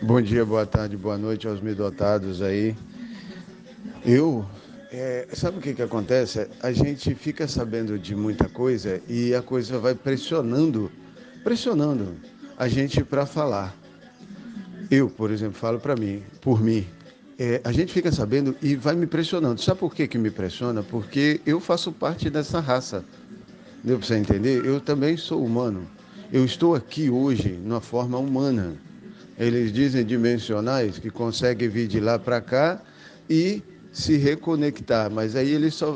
Bom dia, boa tarde, boa noite aos medotados aí. Eu, sabe o que que acontece? A gente fica sabendo de muita coisa e a coisa vai pressionando a gente para falar. Eu, por exemplo, falo para mim, por mim. A gente fica sabendo e vai me pressionando. Sabe por que que me pressiona? Porque eu faço parte dessa raça. Deu para você entender? Eu também sou humano. Eu estou aqui hoje numa forma humana. Eles dizem dimensionais que conseguem vir de lá para cá e se reconectar, mas aí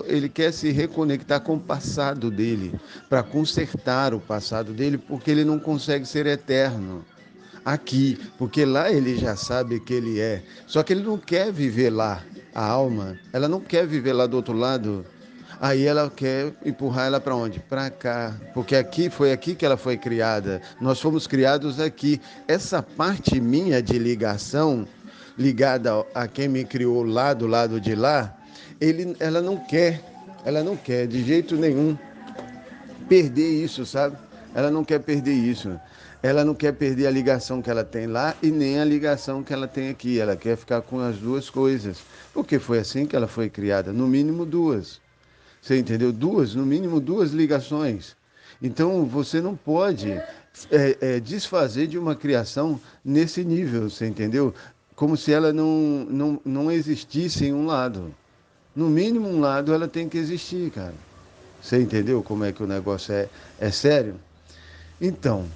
ele quer se reconectar com o passado dele, para consertar o passado dele, porque ele não consegue ser eterno aqui, porque lá ele já sabe que ele é. Só que ele não quer viver lá. A alma, ela não quer viver lá do outro lado. Aí ela quer empurrar ela para onde? Para cá, porque aqui foi aqui que ela foi criada. Nós fomos criados aqui. Essa parte minha de ligação, ligada a quem me criou lá do lado de lá, ela não quer de jeito nenhum perder isso, sabe? Ela não quer perder isso. Ela não quer perder a ligação que ela tem lá e nem a ligação que ela tem aqui. Ela quer ficar com as duas coisas. Porque foi assim que ela foi criada, no mínimo duas. Você entendeu? Duas, no mínimo duas ligações. Então você não pode desfazer de uma criação nesse nível, você entendeu? Como se ela não existisse em um lado. No mínimo um lado ela tem que existir, cara. Você entendeu como é que o negócio é sério? Então,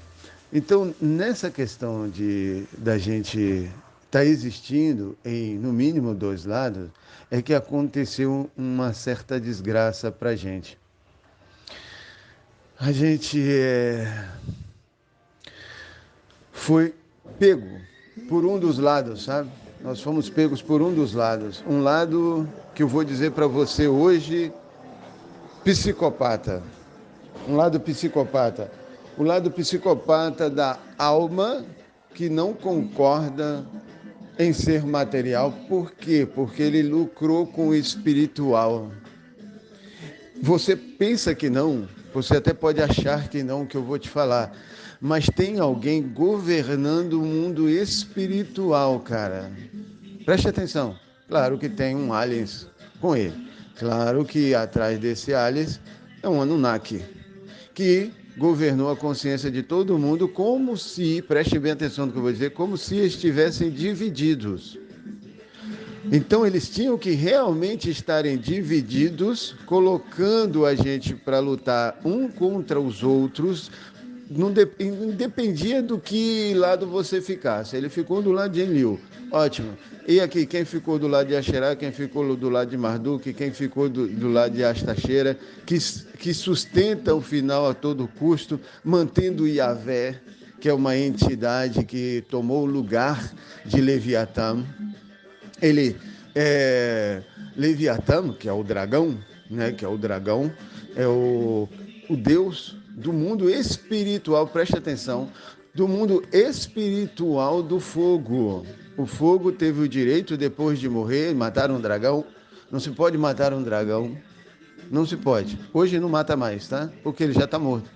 então, nessa questão de da gente estar existindo em, no mínimo, dois lados, é que aconteceu uma certa desgraça para a gente. A gente foi pego por um dos lados, sabe? Nós fomos pegos por um dos lados. Um lado que eu vou dizer para você hoje, psicopata. Um lado psicopata. O lado psicopata da alma que não concorda em ser material. Por quê? Porque ele lucrou com o espiritual. Você pensa que não, você até pode achar que não, que eu vou te falar, mas tem alguém governando o mundo espiritual, cara. Preste atenção. Claro que tem um aliens com ele. Claro que atrás desse aliens é um Anunnaki, que governou a consciência de todo mundo como se, preste bem atenção no que eu vou dizer, como se estivessem divididos. Então eles tinham que realmente estarem divididos, colocando a gente para lutar um contra os outros, não dependia do que lado você ficasse. Ele ficou do lado de Enlil, ótimo. E aqui, quem ficou do lado de Axerá, quem ficou do lado de Marduk, quem ficou do lado de Astaxera, que sustenta o final a todo custo, mantendo Yahvé, que é uma entidade que tomou o lugar de Leviatã. Ele Leviatã, que é o dragão, né, que é o dragão, é o deus do mundo espiritual, preste atenção, do mundo espiritual do fogo. O fogo teve o direito, depois de morrer, matar um dragão. Não se pode matar um dragão. Não se pode. Hoje não mata mais, tá? Porque ele já está morto.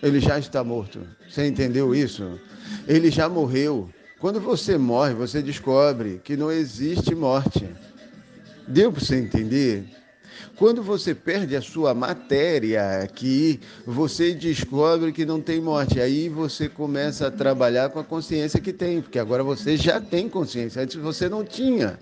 Ele já está morto. Você entendeu isso? Ele já morreu. Quando você morre, você descobre que não existe morte. Deu para você entender? Quando você perde a sua matéria aqui, você descobre que não tem morte. Aí você começa a trabalhar com a consciência que tem, porque agora você já tem consciência. Antes você não tinha.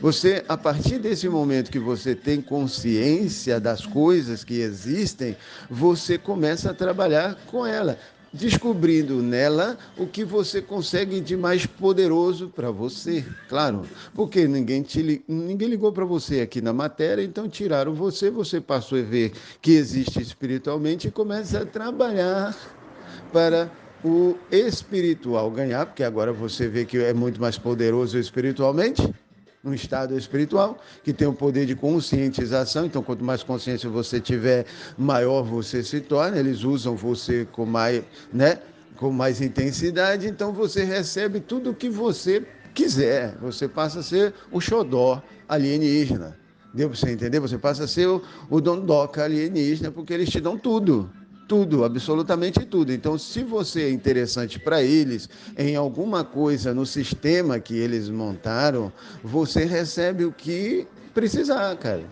Você, a partir desse momento que você tem consciência das coisas que existem, você começa a trabalhar com ela, descobrindo nela o que você consegue de mais poderoso para você, claro, porque ninguém ligou para você aqui na matéria, então tiraram você, você passou a ver que existe espiritualmente e começa a trabalhar para o espiritual ganhar, porque agora você vê que é muito mais poderoso espiritualmente, um estado espiritual que tem o poder de conscientização. Então, quanto mais consciência você tiver, maior você se torna. Eles usam você com mais, né, com mais intensidade. Então, você recebe tudo o que você quiser. Você passa a ser o xodó alienígena. Deu para você entender? Você passa a ser o dondoca alienígena, porque eles te dão tudo. tudo, absolutamente tudo. Então, se você é interessante para eles em alguma coisa no sistema que eles montaram, você recebe o que precisar, cara.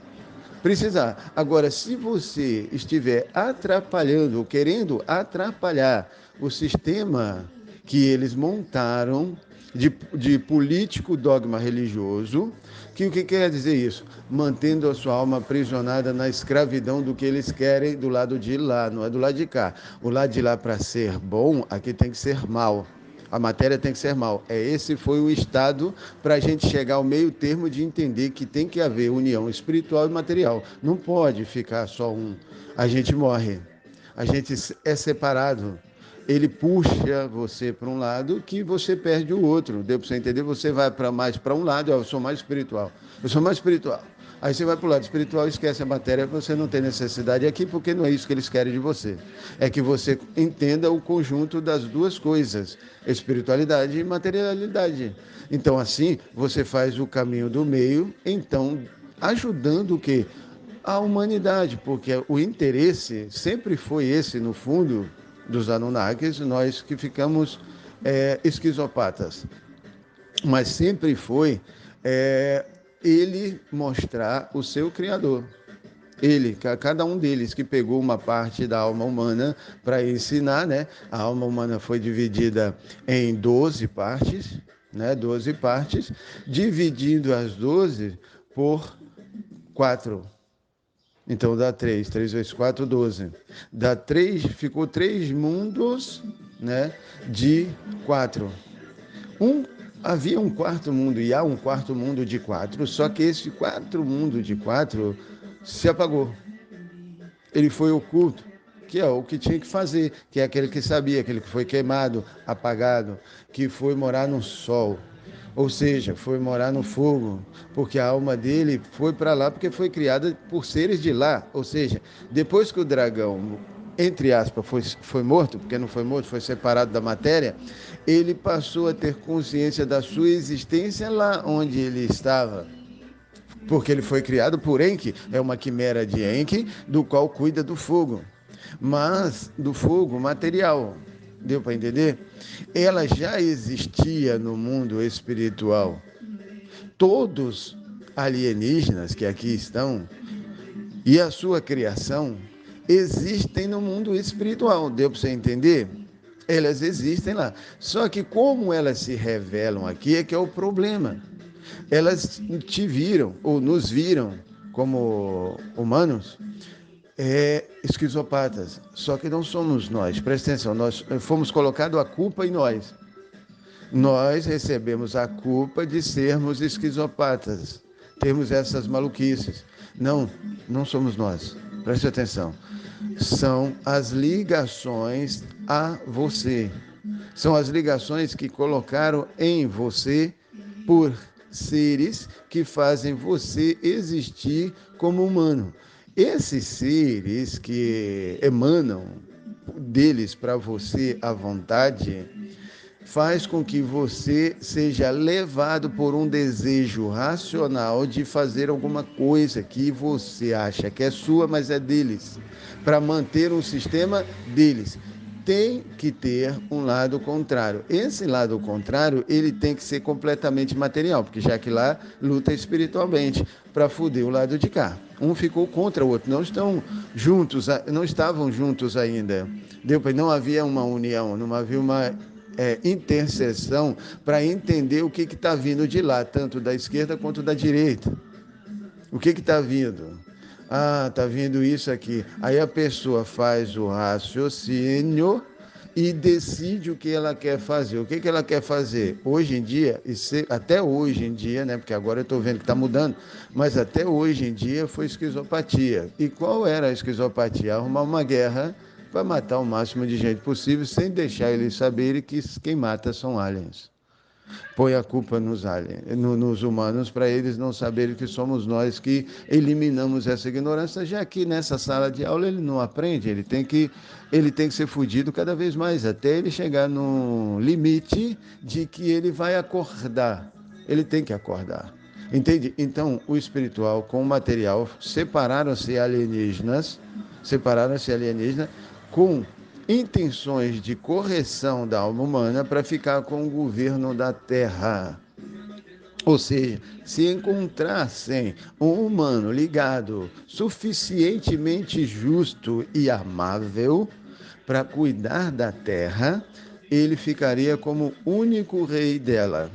Precisar. Agora, se você estiver atrapalhando, ou querendo atrapalhar o sistema que eles montaram de político dogma religioso, que o que quer dizer isso? Mantendo a sua alma aprisionada na escravidão do que eles querem do lado de lá, não é do lado de cá. O lado de lá, para ser bom, aqui tem que ser mal. A matéria tem que ser mal. Esse foi o estado para a gente chegar ao meio termo de entender que tem que haver união espiritual e material. Não pode ficar só um. A gente morre. A gente é separado. Ele puxa você para um lado que você perde o outro. Deu para você entender? Você vai mais para um lado, eu sou mais espiritual. Eu sou mais espiritual. Aí você vai para o lado espiritual e esquece a matéria, você não tem necessidade aqui, porque não é isso que eles querem de você. É que você entenda o conjunto das duas coisas, espiritualidade e materialidade. Então, assim, você faz o caminho do meio, então, ajudando o quê? A humanidade, porque o interesse sempre foi esse, no fundo, dos Anunnakis, nós que ficamos esquizopatas. Mas sempre foi ele mostrar o seu Criador. Ele, cada um deles que pegou uma parte da alma humana para ensinar, né? A alma humana foi dividida em 12 partes, né? 12 partes, dividindo as 12 por 4. Então dá 3, 3 vezes 4, 12. Dá 3, ficou 3 mundos, né? De 4. Havia um quarto mundo e há um quarto mundo de 4, só que esse quarto mundo de 4 se apagou. Ele foi oculto, que é o que tinha que fazer, que é aquele que sabia, aquele que foi queimado, apagado, que foi morar no sol. Ou seja, foi morar no fogo, porque a alma dele foi para lá, porque foi criada por seres de lá. Ou seja, depois que o dragão, entre aspas, foi morto, porque não foi morto, foi separado da matéria, ele passou a ter consciência da sua existência lá onde ele estava. Porque ele foi criado por Enki, é uma quimera de Enki, do qual cuida do fogo, mas do fogo material. Deu para entender? Ela já existia no mundo espiritual. Todos alienígenas que aqui estão e a sua criação existem no mundo espiritual. Deu para você entender? Elas existem lá. Só que como elas se revelam aqui é que é o problema. Elas te viram ou nos viram como humanos esquizopatas. Só que não somos nós. Presta atenção, nós fomos colocados a culpa em nós. Nós recebemos a culpa de sermos esquizopatas, termos essas maluquices. Não, não somos nós. Preste atenção. São as ligações a você. São as ligações que colocaram em você por seres que fazem você existir como humano. Esses seres que emanam deles para você à vontade, faz com que você seja levado por um desejo racional de fazer alguma coisa que você acha que é sua, mas é deles, para manter um sistema deles. Tem que ter um lado contrário. Esse lado contrário, ele tem que ser completamente material, porque já que lá luta espiritualmente para foder o lado de cá. Um ficou contra o outro, não estão juntos, não estavam juntos ainda. Não havia uma união, não havia uma intercessão para entender o que está vindo de lá, tanto da esquerda quanto da direita. O que está vindo? Ah, está vindo isso aqui. Aí a pessoa faz o raciocínio e decide o que ela quer fazer. O que ela quer fazer? Hoje em dia, até hoje em dia, né? Porque agora eu estou vendo que está mudando, mas até hoje em dia foi esquizopatia. E qual era a esquizopatia? Arrumar uma guerra para matar o máximo de gente possível, sem deixar eles saberem que quem mata são aliens. Põe a culpa nos aliens, nos humanos, para eles não saberem que somos nós que eliminamos essa ignorância, já que nessa sala de aula ele não aprende, ele tem que ser fudido cada vez mais, até ele chegar no limite de que ele vai acordar. Ele tem que acordar. Entende? Então, o espiritual com o material separaram-se alienígenas, com intenções de correção da alma humana para ficar com o governo da Terra. Ou seja, se encontrassem um humano ligado, suficientemente justo e amável para cuidar da terra, ele ficaria como único rei dela.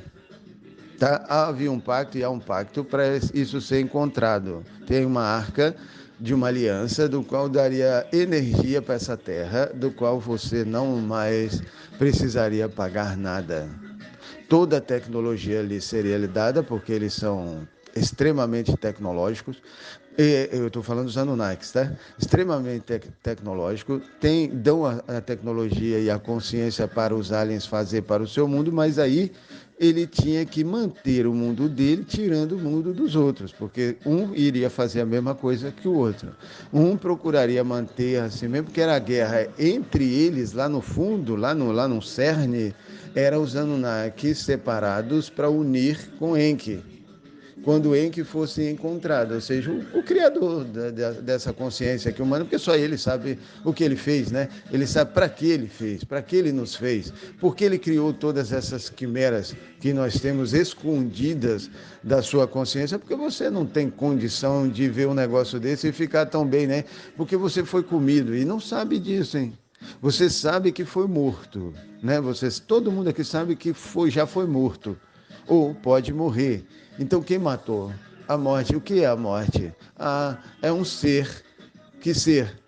Tá? Havia um pacto e há um pacto para isso ser encontrado. Tem uma arca de uma aliança do qual daria energia para essa terra, do qual você não mais precisaria pagar nada. Toda a tecnologia lhe seria lhe dada, porque eles são extremamente tecnológicos. Eu estou falando dos Anunnakis, tá? Extremamente tecnológico. Dão a tecnologia e a consciência para os aliens fazer para o seu mundo, mas aí ele tinha que manter o mundo dele, tirando o mundo dos outros, porque um iria fazer a mesma coisa que o outro. Um procuraria manter assim mesmo, porque era a guerra entre eles, lá no fundo, lá no cerne, eram os Anunnakis separados para unir com Enki, quando Enki fosse encontrado, ou seja, o criador dessa consciência aqui humana, porque só ele sabe o que ele fez, né? Ele sabe para que ele fez, para que ele nos fez, porque ele criou todas essas quimeras que nós temos escondidas da sua consciência, porque você não tem condição de ver um negócio desse e ficar tão bem, né? Porque você foi comido e não sabe disso, hein? Você sabe que foi morto, né? Todo mundo aqui sabe que já foi morto ou pode morrer. Então, quem matou? A morte. O que é a morte? É um ser. Que ser?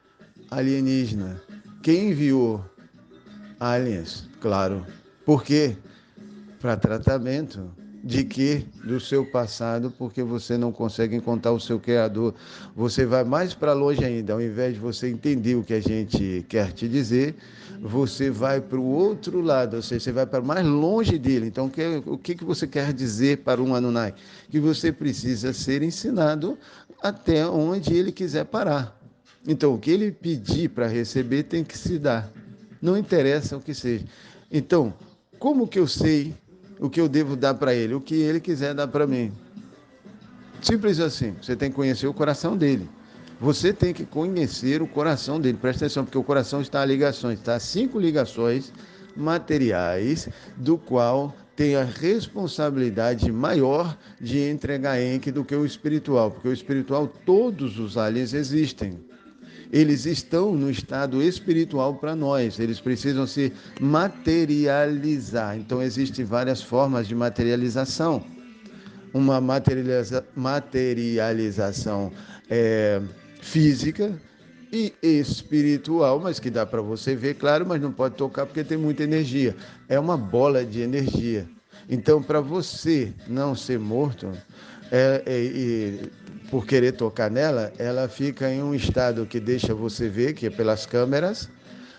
Alienígena. Quem enviou? Aliens, claro. Por quê? Para tratamento. De quê? Do seu passado, porque você não consegue encontrar o seu Criador. Você vai mais para longe ainda, ao invés de você entender o que a gente quer te dizer, você vai para o outro lado, ou seja, você vai para mais longe dele. Então, o que você quer dizer para um Anunnaki? Que você precisa ser ensinado até onde ele quiser parar. Então, o que ele pedir para receber tem que se dar. Não interessa o que seja. Então, como que eu sei o que eu devo dar para ele? O que ele quiser dar para mim. Simples assim. Você tem que conhecer o coração dele. Você tem que conhecer o coração dele. Presta atenção, porque o coração está a ligações. Está a 5 ligações materiais, do qual tem a responsabilidade maior de entregar Enki do que o espiritual. Porque o espiritual, todos os aliens existem. Eles estão no estado espiritual para nós, eles precisam se materializar. Então, existem várias formas de materialização. Uma materialização física e espiritual, mas que dá para você ver, claro, mas não pode tocar porque tem muita energia. É uma bola de energia. Então, para você não ser morto, por querer tocar nela, ela fica em um estado que deixa você ver, que é pelas câmeras,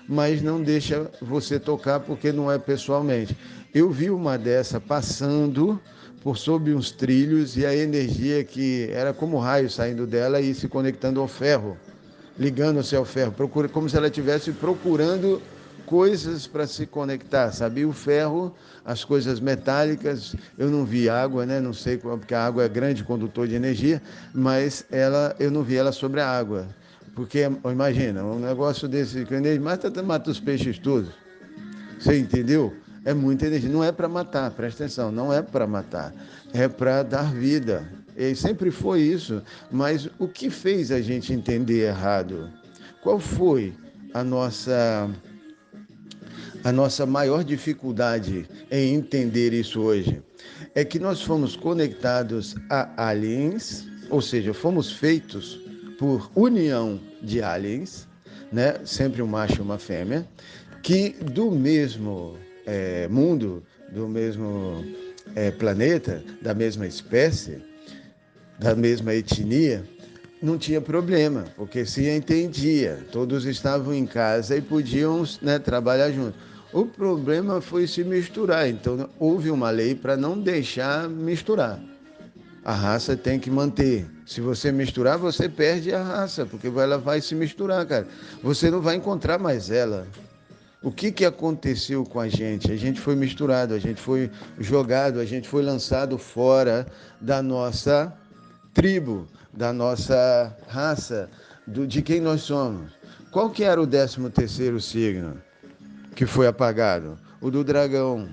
mas não deixa você tocar porque não é pessoalmente. Eu vi uma dessa passando por sob uns trilhos e a energia que era como raio saindo dela e se conectando ao ferro, ligando-se ao ferro, como se ela estivesse procurando coisas para se conectar, sabe? O ferro, as coisas metálicas, eu não vi água, né? Não sei, porque a água é grande condutor de energia, mas eu não vi ela sobre a água. Porque, imagina, um negócio desse, mata os peixes todos. Você entendeu? É muita energia. Não é para matar, presta atenção, não é para matar, é para dar vida. E sempre foi isso. Mas o que fez a gente entender errado? Qual foi a nossa maior dificuldade em entender isso hoje? É que nós fomos conectados a aliens, ou seja, fomos feitos por união de aliens, né? Sempre um macho e uma fêmea, que do mesmo mundo, do mesmo planeta, da mesma espécie, da mesma etnia, não tinha problema, porque se entendia, todos estavam em casa e podiam, né, trabalhar juntos. O problema foi se misturar, então houve uma lei para não deixar misturar. A raça tem que manter. Se você misturar, você perde a raça, porque ela vai se misturar, cara. Você não vai encontrar mais ela. O que aconteceu com a gente? A gente foi misturado, a gente foi jogado, a gente foi lançado fora da nossa tribo, da nossa raça, de quem nós somos. Qual que era o 13º signo que foi apagado? O do dragão.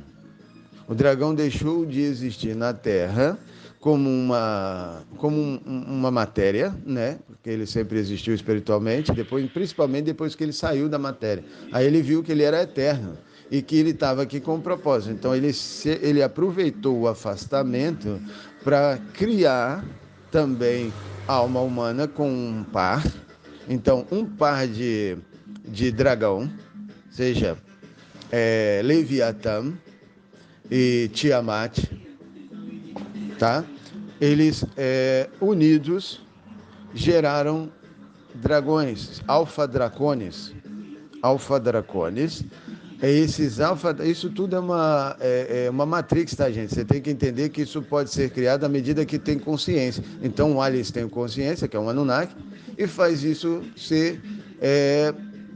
O dragão deixou de existir na Terra como uma matéria, né? Porque ele sempre existiu espiritualmente, principalmente depois que ele saiu da matéria. Aí ele viu que ele era eterno e que ele estava aqui com um propósito. Então ele aproveitou o afastamento para criar também a alma humana com um par. Então, um par de dragão, seja Leviatã e Tiamat, tá? Eles unidos geraram dragões, alfa-dracones. Isso tudo é uma matrix, tá, gente? Você tem que entender que isso pode ser criado à medida que tem consciência. Então, o aliens tem consciência, que é um Anunnaki, e faz isso ser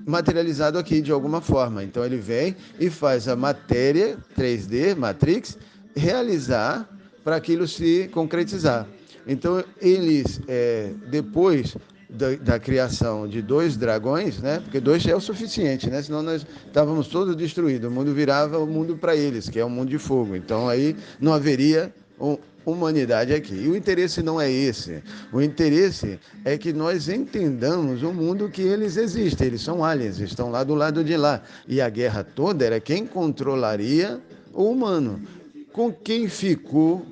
materializado aqui de alguma forma. Então, ele vem e faz a matéria 3D, Matrix, realizar para aquilo se concretizar. Então, eles, depois da criação de 2 dragões, né? Porque 2 já é o suficiente, né? Senão nós estávamos todos destruídos. O mundo virava o mundo para eles, que é um mundo de fogo. Então aí não haveria humanidade aqui. E o interesse não é esse. O interesse é que nós entendamos o mundo que eles existem. Eles são aliens, estão lá do lado de lá. E a guerra toda era quem controlaria o humano. Com quem ficou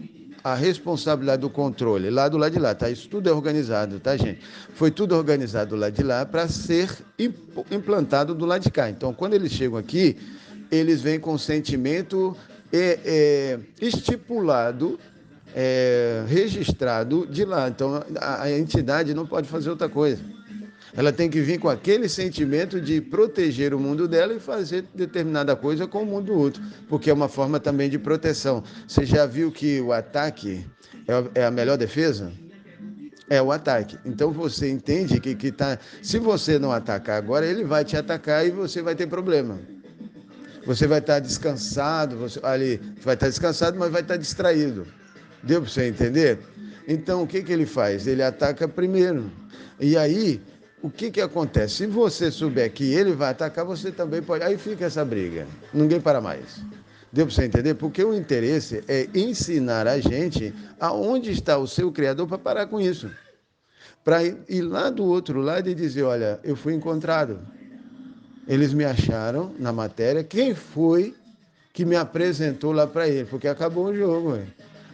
a responsabilidade do controle lá do lado de lá, tá? Isso tudo é organizado, tá, gente? Foi tudo organizado do lado de lá para ser implantado do lado de cá. Então, quando eles chegam aqui, eles vêm com sentimento estipulado, registrado de lá. Então, a entidade não pode fazer outra coisa. Ela tem que vir com aquele sentimento de proteger o mundo dela e fazer determinada coisa com o mundo do outro, porque é uma forma também de proteção. Você já viu que o ataque é a melhor defesa? É o ataque. Então você entende se você não atacar agora, ele vai te atacar e você vai ter problema. Você vai estar descansado, mas vai estar distraído. Deu para você entender? Então o que ele faz? Ele ataca primeiro. E aí, o que acontece? Se você souber que ele vai atacar, você também pode. Aí fica essa briga. Ninguém para mais. Deu para você entender? Porque o interesse é ensinar a gente aonde está o seu Criador para parar com isso. Para ir lá do outro lado e dizer, olha, eu fui encontrado. Eles me acharam na matéria. Quem foi que me apresentou lá para ele? Porque acabou o jogo.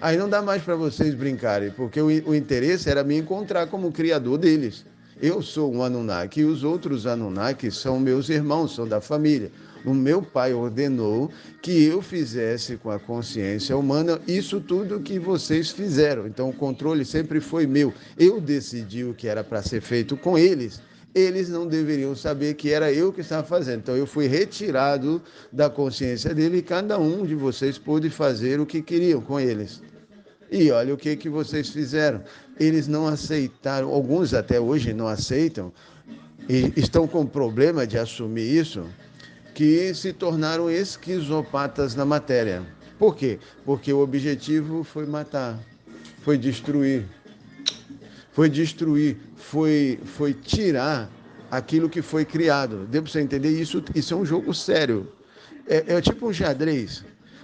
Aí não dá mais para vocês brincarem, porque o interesse era me encontrar como Criador deles. Eu sou um Anunnaki e os outros Anunnaki são meus irmãos, são da família. O meu pai ordenou que eu fizesse com a consciência humana isso tudo que vocês fizeram. Então o controle sempre foi meu. Eu decidi o que era para ser feito com eles. Eles não deveriam saber que era eu que estava fazendo. Então eu fui retirado da consciência dele e cada um de vocês pôde fazer o que queriam com eles. E olha o que vocês fizeram. Eles não aceitaram, alguns até hoje não aceitam, e estão com problema de assumir isso, que se tornaram esquizopatas na matéria. Por quê? Porque o objetivo foi matar, foi destruir, foi tirar aquilo que foi criado. Deu para você entender? Isso é um jogo sério. É tipo um xadrez.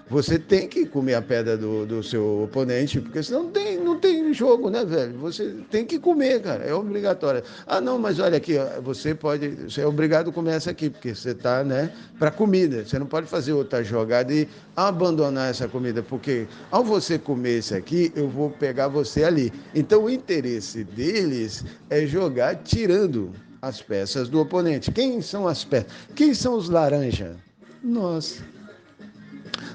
Você tem que comer a pedra do seu oponente, porque senão não tem jogo, né, velho? Você tem que comer, cara, é obrigatório. Ah, não, mas olha aqui, você é obrigado a comer essa aqui, porque você está, né, para comida. Você não pode fazer outra jogada e abandonar essa comida, porque ao você comer esse aqui, eu vou pegar você ali. Então o interesse deles é jogar tirando as peças do oponente. Quem são as peças? Quem são os laranjas?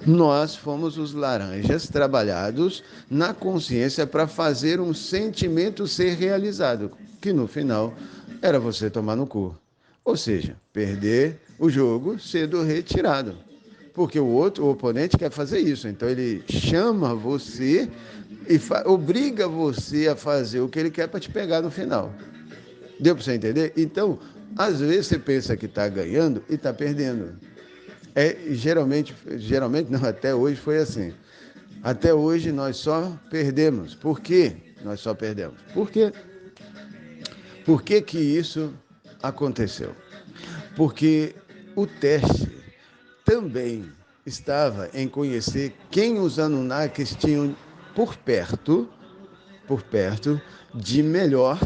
Nós fomos os laranjas trabalhados na consciência para fazer um sentimento ser realizado, que no final era você tomar no cu. Ou seja, perder o jogo, sendo retirado. Porque o oponente quer fazer isso. Então ele chama você e obriga você a fazer o que ele quer para te pegar no final. Deu para você entender? Então, às vezes você pensa que está ganhando e está perdendo. Geralmente não, até hoje foi assim. Até hoje nós só perdemos. Por quê? Nós só perdemos. Por quê? Por que isso aconteceu? porque o teste também estava em conhecer quem os Anunnakis tinham por perto, de melhor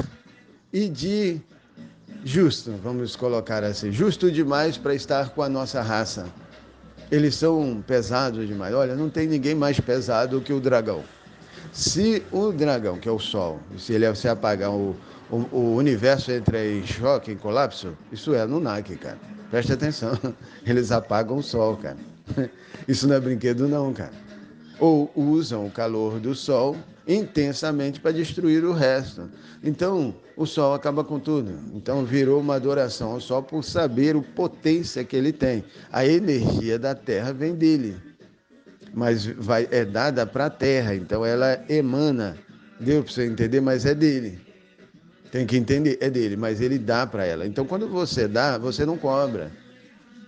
e de justo, vamos colocar assim, justo demais para estar com a nossa raça. Eles são pesados demais. Olha, não tem ninguém mais pesado que o dragão. Se o dragão, que é o Sol, se ele se apagar, o universo entra em choque, em colapso, isso é Anunnaki, cara. Preste atenção. Eles apagam o Sol, cara. Isso não é brinquedo não, cara. Ou usam o calor do Sol intensamente para destruir o resto. Então, o Sol acaba com tudo. Então, virou uma adoração ao Sol por saber a potência que ele tem. A energia da Terra vem dele, mas é dada para a Terra, então ela emana. Deu para você entender? Mas é dele. Tem que entender, é dele, mas ele dá para ela. Então, quando você dá, você não cobra.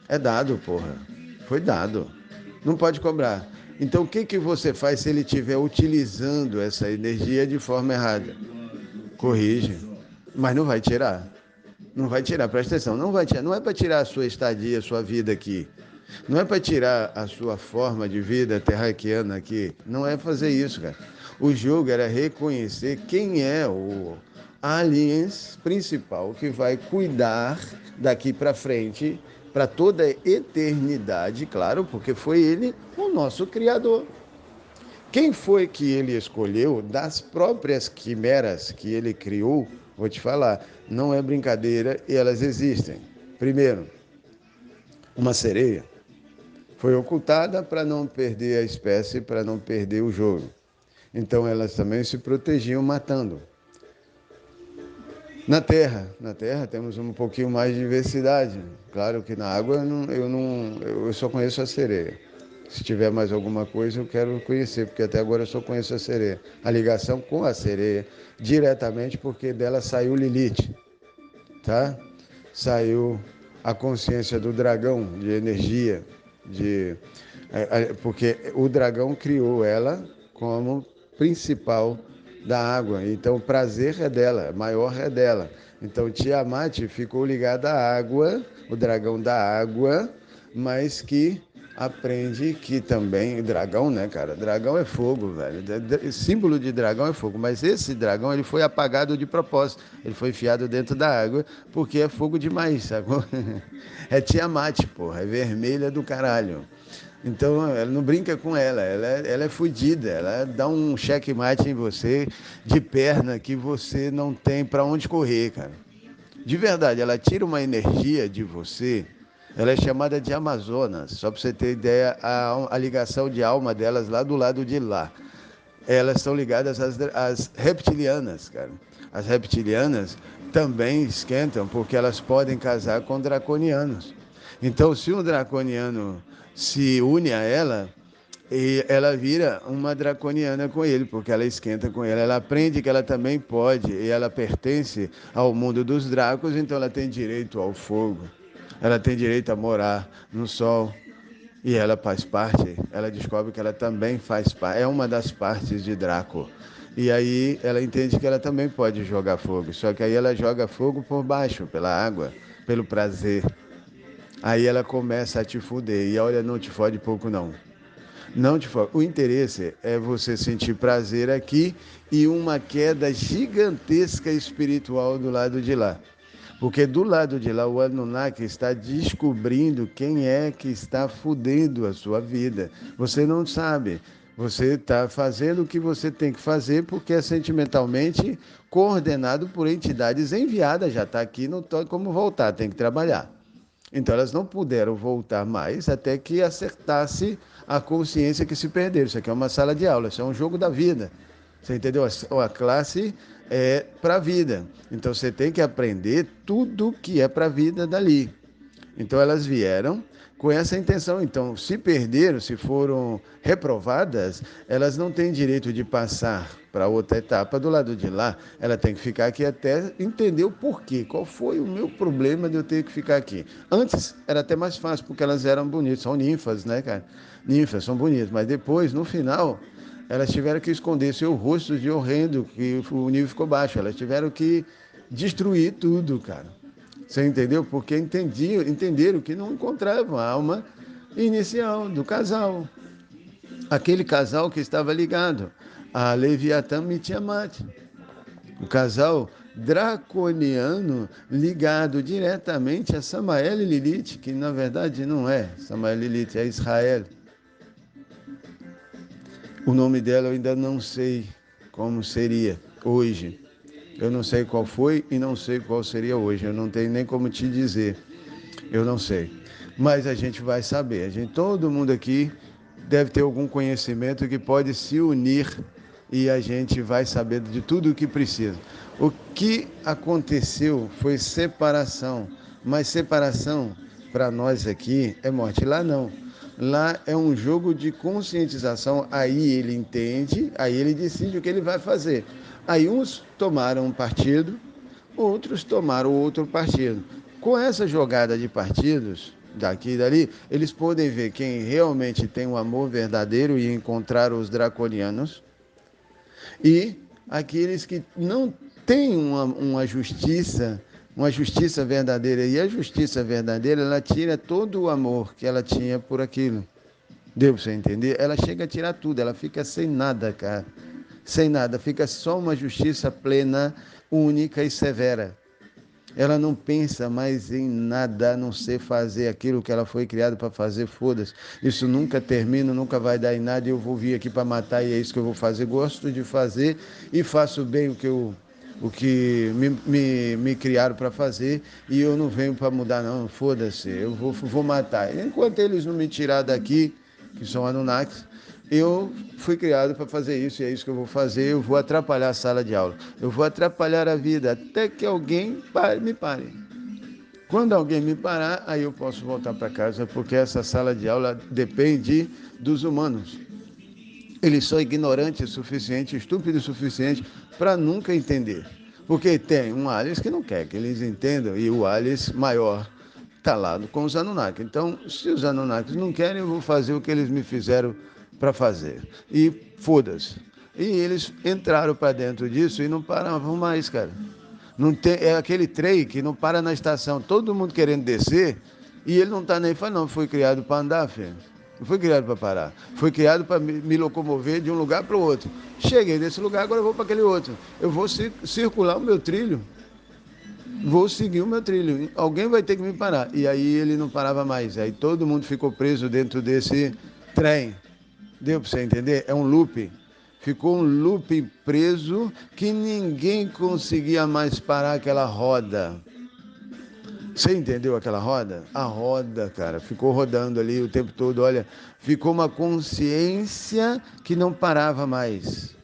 É dado, porra. Foi dado. Não pode cobrar. Então, o que você faz se ele estiver utilizando essa energia de forma errada? Corrige. Mas não vai tirar. Não vai tirar, presta atenção. Não vai tirar. Não é para tirar a sua estadia, a sua vida aqui. Não é para tirar a sua forma de vida terraquiana aqui. Não é fazer isso, cara. O jogo era reconhecer quem é o aliens principal que vai cuidar daqui para frente, para toda a eternidade, claro, porque foi ele o nosso criador. Quem foi que ele escolheu das próprias quimeras que ele criou? Vou te falar, não é brincadeira e elas existem. Primeiro, uma sereia. Foi ocultada para não perder a espécie, para não perder o jogo. Então elas também se protegiam matando. Na Terra temos um pouquinho mais de diversidade. Claro que na água eu só conheço a sereia. Se tiver mais alguma coisa eu quero conhecer, porque até agora eu só conheço a sereia. A ligação com a sereia, diretamente porque dela saiu Lilith, tá? Saiu a consciência do dragão, de energia, porque o dragão criou ela como principal da água, então o prazer é dela, maior é dela. Então Tiamat ficou ligada à água, o dragão da água, mas que aprende que também, dragão, né, cara? Dragão é fogo, velho. Símbolo de dragão é fogo, mas esse dragão ele foi apagado de propósito. Ele foi enfiado dentro da água porque é fogo demais, sacou? É Tiamat, porra, é vermelha do caralho. Então, ela não brinca com ela é fodida, ela dá um checkmate em você de perna que você não tem para onde correr, cara. De verdade, ela tira uma energia de você, ela é chamada de Amazonas, só para você ter ideia, a ligação de alma delas lá do lado de lá. Elas são ligadas às reptilianas, cara. As reptilianas também esquentam porque elas podem casar com draconianos. Então, se um draconiano se une a ela, e ela vira uma draconiana com ele, porque ela esquenta com ele. Ela aprende que ela também pode, e ela pertence ao mundo dos dracos, então ela tem direito ao fogo. Ela tem direito a morar no sol. E ela faz parte, ela descobre que ela também faz parte, é uma das partes de Draco. E aí ela entende que ela também pode jogar fogo, só que aí ela joga fogo por baixo, pela água, pelo prazer. Aí ela começa a te fuder, e olha, não te fode pouco não. Não te fode. O interesse é você sentir prazer aqui e uma queda gigantesca espiritual do lado de lá. Porque do lado de lá o Anunnaki está descobrindo quem é que está fudendo a sua vida. Você não sabe. Você está fazendo o que você tem que fazer porque é sentimentalmente coordenado por entidades enviadas. Já está aqui, não tem como voltar, tem que trabalhar. Então elas não puderam voltar mais até que acertasse a consciência que se perderam. Isso aqui é uma sala de aula, isso é um jogo da vida. Você entendeu? A classe é para a vida. Então você tem que aprender tudo que é para a vida dali. Então elas vieram com essa intenção. Então, se perderam, se foram reprovadas, elas não têm direito de passar para outra etapa do lado de lá. Ela tem que ficar aqui até entender o porquê. Qual foi o meu problema de eu ter que ficar aqui? Antes era até mais fácil, porque elas eram bonitas. São ninfas, né, cara? Ninfas, são bonitas. Mas depois, no final, elas tiveram que esconder seu rosto de horrendo, que o nível ficou baixo. Elas tiveram que destruir tudo, cara. Você entendeu? Porque entenderam que não encontravam a alma inicial do casal. Aquele casal que estava ligado a Leviatã e Tiamat. O casal draconiano ligado diretamente a Samael e Lilith, que na verdade não é Samael e Lilith, é Israel. O nome dela eu ainda não sei como seria hoje. Eu não sei qual foi e não sei qual seria hoje. Eu não tenho nem como te dizer. Eu não sei. Mas a gente vai saber. Todo mundo aqui deve ter algum conhecimento que pode se unir e a gente vai saber de tudo o que precisa. O que aconteceu foi separação. Mas separação, para nós aqui, é morte. Lá não. Lá é um jogo de conscientização, aí ele entende, aí ele decide o que ele vai fazer. Aí uns tomaram um partido, outros tomaram outro partido. Com essa jogada de partidos, daqui e dali, eles podem ver quem realmente tem um amor verdadeiro e encontrar os draconianos, e aqueles que não têm uma justiça verdadeira. E a justiça verdadeira, ela tira todo o amor que ela tinha por aquilo. Deu para você entender? Ela chega a tirar tudo, ela fica sem nada, cara. Sem nada, fica só uma justiça plena, única e severa. Ela não pensa mais em nada a não ser fazer aquilo que ela foi criada para fazer, foda-se. Isso nunca termina, nunca vai dar em nada, e eu vou vir aqui para matar e é isso que eu vou fazer. Gosto de fazer e faço bem o que me criaram para fazer, e eu não venho para mudar não, foda-se, eu vou matar. Enquanto eles não me tirar daqui, que são Anunnakis, eu fui criado para fazer isso e é isso que eu vou fazer. Eu vou atrapalhar a sala de aula, eu vou atrapalhar a vida até que alguém me pare. Quando alguém me parar, aí eu posso voltar para casa, porque essa sala de aula depende dos humanos. Eles são ignorantes o suficiente, estúpidos o suficiente para nunca entender. Porque tem um Alice que não quer que eles entendam, e o Alice maior está lá com os Anunnaki. Então, se os Anunnakis não querem, eu vou fazer o que eles me fizeram para fazer. E foda-se. E eles entraram para dentro disso e não paravam mais, cara. Não tem, é aquele trem que não para na estação, todo mundo querendo descer, e ele não está nem falando, não, foi criado para andar, filho. Não foi criado para parar. Foi criado para me locomover de um lugar para o outro. Cheguei nesse lugar, agora eu vou para aquele outro. Eu vou circular o meu trilho. Vou seguir o meu trilho. Alguém vai ter que me parar. E aí ele não parava mais. Aí todo mundo ficou preso dentro desse trem. Deu para você entender? É um loop. Ficou um loop preso que ninguém conseguia mais parar aquela roda. Você entendeu aquela roda? A roda, cara, ficou rodando ali o tempo todo. Olha, ficou uma consciência que não parava mais.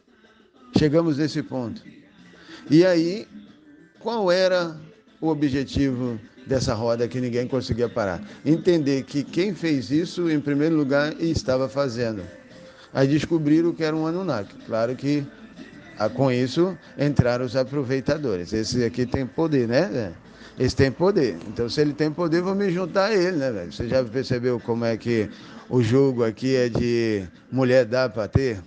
Chegamos nesse ponto. E aí, qual era o objetivo dessa roda que ninguém conseguia parar? Entender que quem fez isso, em primeiro lugar, estava fazendo. Aí descobriram que era um Anunnaki. Claro que com isso entraram os aproveitadores. Esse aqui tem poder, né, velho? Esse tem poder. Então, se ele tem poder, vou me juntar a ele, né, velho? Você já percebeu como é que o jogo aqui é de mulher dar para ter,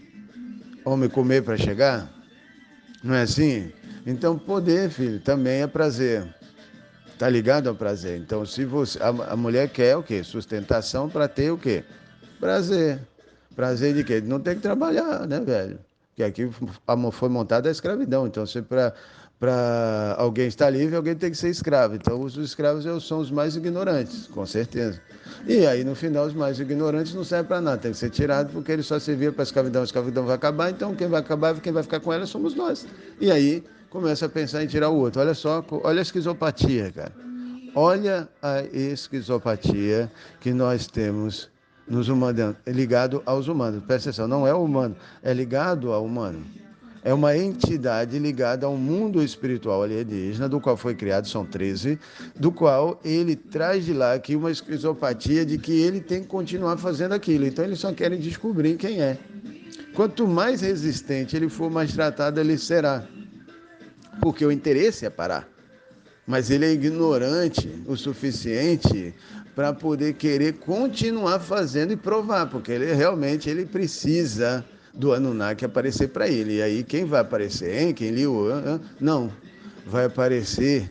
homem comer para chegar? Não é assim? Então, poder, filho, também é prazer. Tá ligado ao prazer? Então, se você a mulher quer o quê? Sustentação para ter o quê? Prazer. Prazer de quê? Não tem que trabalhar, né, velho? Porque aqui foi montada a escravidão. Então, se para alguém estar livre, alguém tem que ser escravo. Então, os escravos são os mais ignorantes, com certeza. E aí, no final, os mais ignorantes não servem para nada. Tem que ser tirado porque ele só servia para a escravidão. A escravidão vai acabar, então quem vai acabar, quem vai ficar com ela somos nós. E aí, começa a pensar em tirar o outro. Olha só, olha a esquizopatia, cara. Olha a esquizopatia que nós temos nos humanos, ligado aos humanos. Presta atenção, não é o humano, é ligado ao humano. É uma entidade ligada ao mundo espiritual alienígena, do qual foi criado, são 13, do qual ele traz de lá aqui uma esquizopatia de que ele tem que continuar fazendo aquilo. Então eles só querem descobrir quem é. Quanto mais resistente ele for, mais tratado ele será. Porque o interesse é parar. Mas ele é ignorante o suficiente para poder querer continuar fazendo e provar, porque ele realmente precisa do Anunnaki aparecer para ele. E aí quem vai aparecer, hein? Quem liu? Não, vai aparecer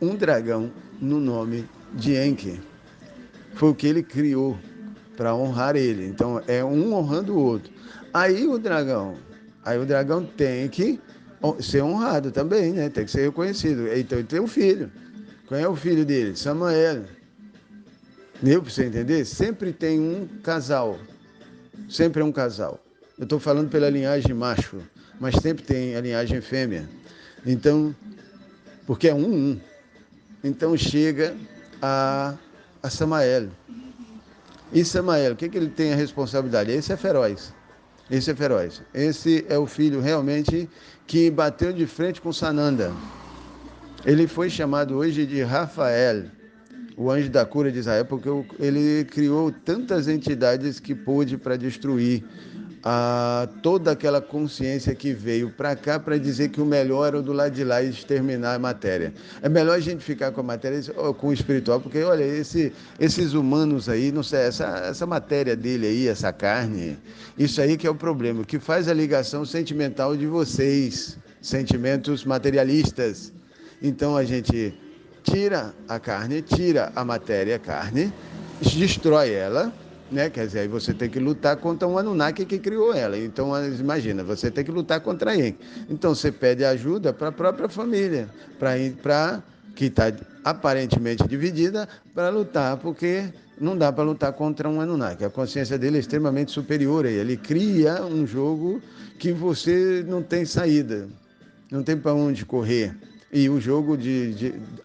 um dragão no nome de Enki. Foi o que ele criou para honrar ele. Então é um honrando o outro. Aí o dragão tem que ser honrado também, né? Tem que ser reconhecido. Então ele tem um filho. Qual é o filho dele? Samael. Deu para você entender? Sempre tem um casal. Sempre é um casal. Eu estou falando pela linhagem macho, mas sempre tem a linhagem fêmea. Então, porque é um. Então chega a Samael. E Samael, o que ele tem a responsabilidade? Esse é feroz. Esse é feroz. Esse é o filho realmente que bateu de frente com Sananda. Ele foi chamado hoje de Rafael, o anjo da cura de Israel, porque ele criou tantas entidades que pôde para destruir toda aquela consciência que veio para cá para dizer que o melhor era o do lado de lá e exterminar a matéria. É melhor a gente ficar com a matéria, com o espiritual, porque olha, esses humanos aí, não sei, essa matéria dele aí, essa carne, isso aí que é o problema, que faz a ligação sentimental de vocês, sentimentos materialistas. Então a gente tira a carne, tira a matéria carne, destrói ela, né? Quer dizer, aí você tem que lutar contra um Anunnaki que criou ela. Então, imagina, você tem que lutar contra ele. Então, você pede ajuda para a própria família, para que está aparentemente dividida, para lutar, porque não dá para lutar contra um Anunnaki. A consciência dele é extremamente superior a ele. Ele cria um jogo que você não tem saída, não tem para onde correr. E o jogo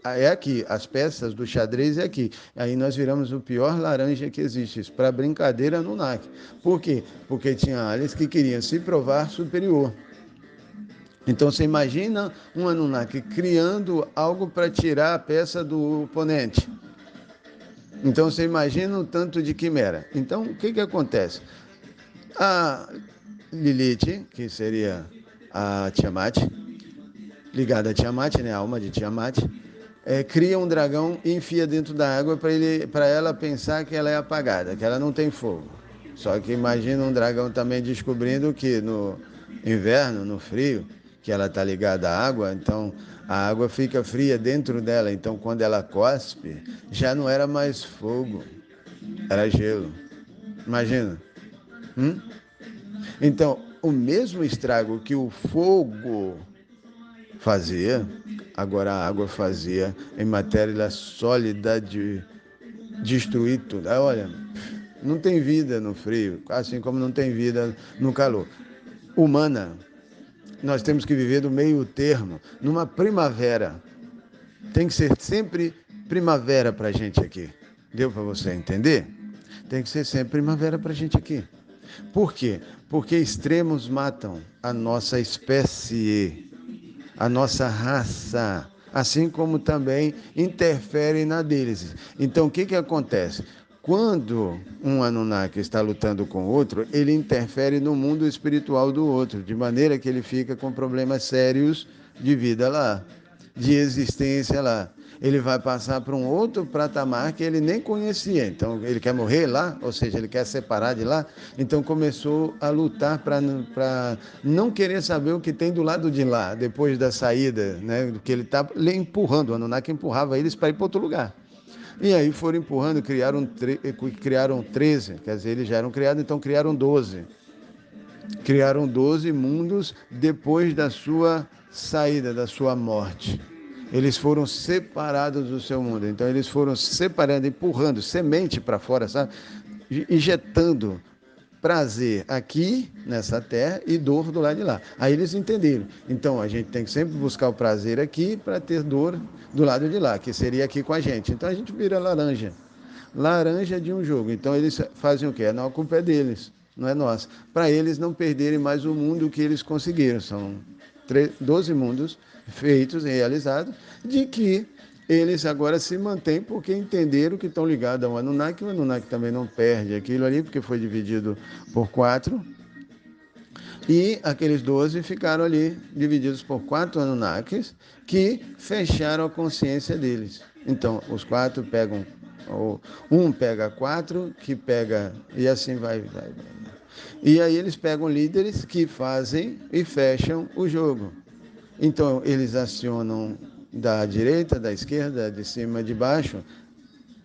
é aqui, as peças do xadrez é aqui. Aí nós viramos o pior laranja que existe, para brincadeira no NAC. Por quê? Porque tinha aliens que queriam se provar superior. Então você imagina um Anunnaki criando algo para tirar a peça do oponente. Então você imagina o tanto de quimera. Então o que acontece? A Lilith, que seria a Tiamat, ligada a Tiamat, né, a alma de Tiamat, cria um dragão e enfia dentro da água para ela pensar que ela é apagada, que ela não tem fogo. Só que imagina um dragão também descobrindo que no inverno, no frio, que ela está ligada à água, então a água fica fria dentro dela. Então quando ela cospe, já não era mais fogo, era gelo. Imagina. Então, o mesmo estrago que o fogo fazia, agora a água fazia em matéria sólida de destruir tudo. Aí, olha, não tem vida no frio, assim como não tem vida no calor. Humana, nós temos que viver do meio termo, numa primavera. Tem que ser sempre primavera para a gente aqui. Deu para você entender? Tem que ser sempre primavera para a gente aqui. Por quê? Porque extremos matam a nossa espécie, a nossa raça, assim como também interferem na deles. Então, o que acontece? Quando um Anunnaki está lutando com outro, ele interfere no mundo espiritual do outro, de maneira que ele fica com problemas sérios de vida lá, de existência lá. Ele vai passar para um outro patamar que ele nem conhecia. Então, ele quer morrer lá, ou seja, ele quer separar de lá. Então, começou a lutar para não querer saber o que tem do lado de lá, depois da saída, né? Que ele está empurrando. O Anunnaki empurrava eles para ir para outro lugar. E aí foram empurrando, criaram 13, quer dizer, eles já eram criados, então criaram 12. Criaram 12 mundos depois da sua saída, da sua morte. Eles foram separados do seu mundo. Então eles foram separando, empurrando semente para fora, sabe? Injetando prazer aqui nessa terra e dor do lado de lá. Aí eles entenderam. Então a gente tem que sempre buscar o prazer aqui para ter dor do lado de lá, que seria aqui com a gente. Então a gente vira laranja. Laranja de um jogo. Então eles fazem o quê? Não, a culpa é deles, não é nossa. Para eles não perderem mais o mundo que eles conseguiram. São 12 mundos feitos, realizados, de que eles agora se mantêm porque entenderam que estão ligados ao Anunnaki. O Anunnaki também não perde aquilo ali, porque foi dividido por 4. E aqueles 12 ficaram ali divididos por 4 Anunnakis que fecharam a consciência deles. Então, os 4 pegam, um pega 4, que pega, e assim vai. E aí eles pegam líderes que fazem e fecham o jogo. Então, eles acionam da direita, da esquerda, de cima, de baixo.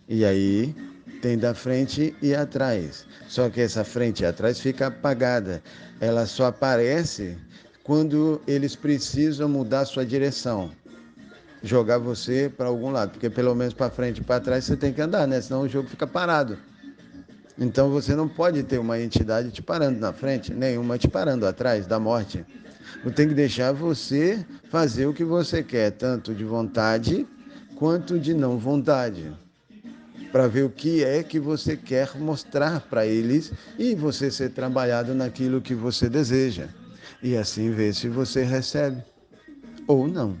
E aí tem da frente e atrás. Só que essa frente e atrás fica apagada. Ela só aparece quando eles precisam mudar a sua direção. Jogar você para algum lado. Porque pelo menos para frente e para trás você tem que andar, né? Senão o jogo fica parado. Então você não pode ter uma entidade te parando na frente, nenhuma te parando atrás da morte. Tem que deixar você fazer o que você quer, tanto de vontade quanto de não vontade, para ver o que é que você quer mostrar para eles e você ser trabalhado naquilo que você deseja. E assim ver se você recebe ou não.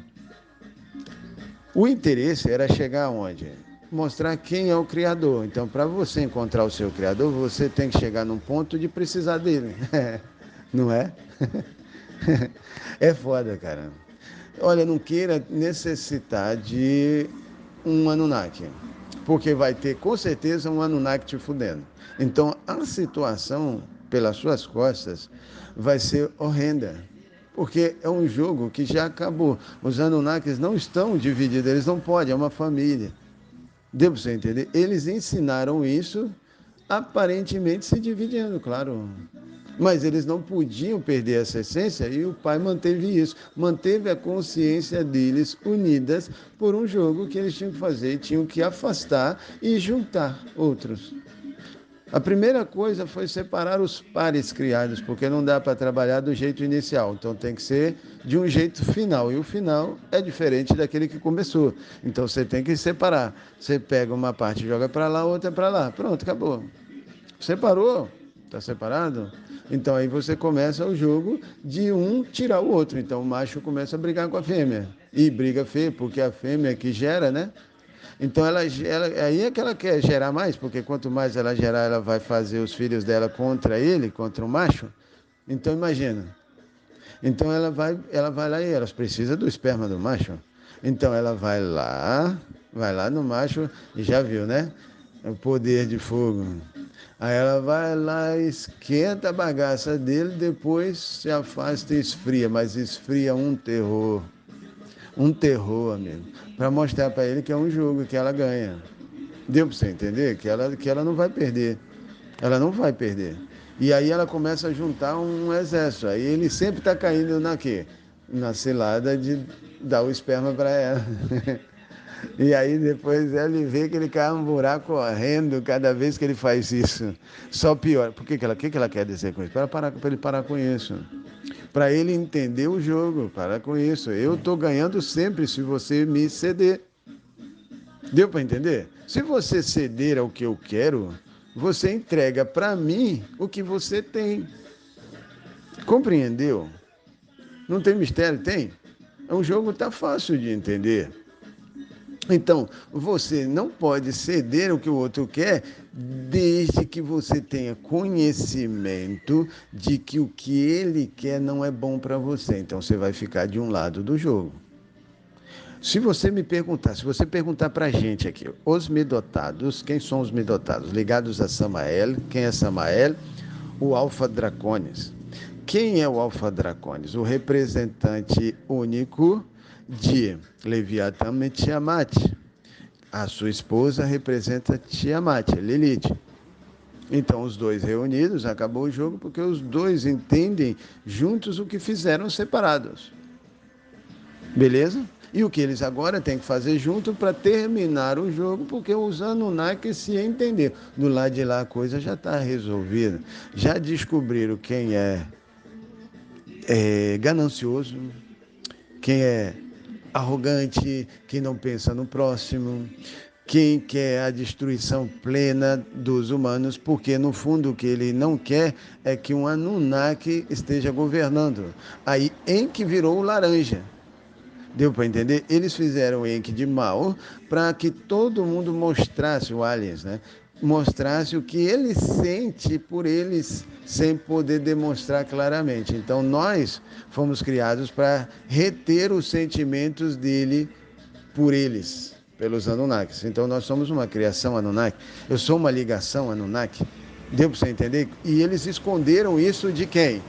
O interesse era chegar aonde? Mostrar quem é o Criador. Então, para você encontrar o seu Criador, você tem que chegar num ponto de precisar dele. Não é? É foda, cara. Olha, não queira necessitar de um Anunnaki, porque vai ter com certeza um Anunnaki te fudendo. Então, a situação pelas suas costas vai ser horrenda, porque é um jogo que já acabou. Os Anunnakis não estão divididos, eles não podem, é uma família. Deu para você entender? Eles ensinaram isso aparentemente se dividindo, claro. Mas eles não podiam perder essa essência e o pai manteve isso. Manteve a consciência deles unidas por um jogo que eles tinham que fazer. Tinham que afastar e juntar outros. A primeira coisa foi separar os pares criados, porque não dá para trabalhar do jeito inicial. Então tem que ser de um jeito final. E o final é diferente daquele que começou. Então você tem que separar. Você pega uma parte e joga para lá, outra para lá. Pronto, acabou. Separou? Está separado? Então aí você começa o jogo de um tirar o outro. Então o macho começa a brigar com a fêmea. E briga feia, porque a fêmea que gera, né? Então aí é que ela quer gerar mais, porque quanto mais ela gerar, ela vai fazer os filhos dela contra ele, contra o macho. Então imagina. Então ela vai lá e elas precisam do esperma do macho. Então ela vai lá no macho e já viu, né? O poder de fogo. Aí ela vai lá, esquenta a bagaça dele, depois se afasta e esfria, mas esfria um terror. Um terror, amigo, para mostrar para ele que é um jogo, que ela ganha. Deu para você entender? Que ela não vai perder. Ela não vai perder. E aí ela começa a juntar um exército. Aí ele sempre está caindo na quê? Na cilada de dar o esperma para ela. E aí depois ele vê que ele cai um buraco correndo cada vez que ele faz isso. Só pior. Por que ela quer dizer com isso? Para ele parar com isso. Para ele entender o jogo. Para com isso. Eu estou ganhando sempre se você me ceder. Deu para entender? Se você ceder ao que eu quero, você entrega para mim o que você tem. Compreendeu? Não tem mistério? Tem? O jogo está fácil de entender. Então, você não pode ceder o que o outro quer, desde que você tenha conhecimento de que o que ele quer não é bom para você. Então, você vai ficar de um lado do jogo. Se você perguntar para a gente aqui, os Midotados, quem são os Midotados? Ligados a Samael, quem é Samael? O Alfa Draconis. Quem é o Alfa Draconis? O representante único de Leviatã e Tiamat. A sua esposa representa Tiamat, Lilith. Então, os dois reunidos, acabou o jogo, porque os dois entendem juntos o que fizeram separados. Beleza? E o que eles agora têm que fazer junto para terminar o jogo, porque os Anunnaki se entenderam. Do lado de lá a coisa já está resolvida. Já descobriram quem é ganancioso, quem é arrogante, quem não pensa no próximo, quem quer a destruição plena dos humanos, porque no fundo o que ele não quer é que um Anunnaki esteja governando. Aí Enki virou o laranja. Deu para entender? Eles fizeram o Enki de mal para que todo mundo mostrasse, o aliens, né? Mostrasse o que ele sente por eles, sem poder demonstrar claramente. Então, nós fomos criados para reter os sentimentos dele por eles, pelos Anunnakis. Então, nós somos uma criação Anunnaki. Eu sou uma ligação Anunnaki. Deu para você entender? E eles esconderam isso de quem?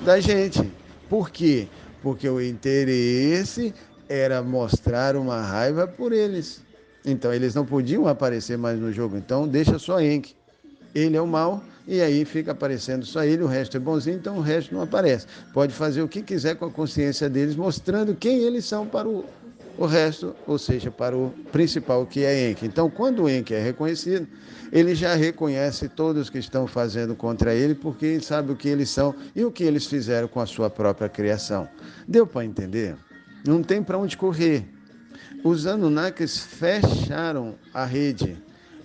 Da gente. Por quê? Porque o interesse era mostrar uma raiva por eles. Então eles não podiam aparecer mais no jogo. Então deixa só Enki. Ele é o mal, e aí fica aparecendo só ele, o resto é bonzinho, então o resto não aparece. Pode fazer o que quiser com a consciência deles, mostrando quem eles são para o resto, ou seja, para o principal, que é Enki. Então, quando o Enki é reconhecido, ele já reconhece todos que estão fazendo contra ele, porque ele sabe o que eles são e o que eles fizeram com a sua própria criação. Deu para entender? Não tem para onde correr. Os Anunnakis fecharam a rede.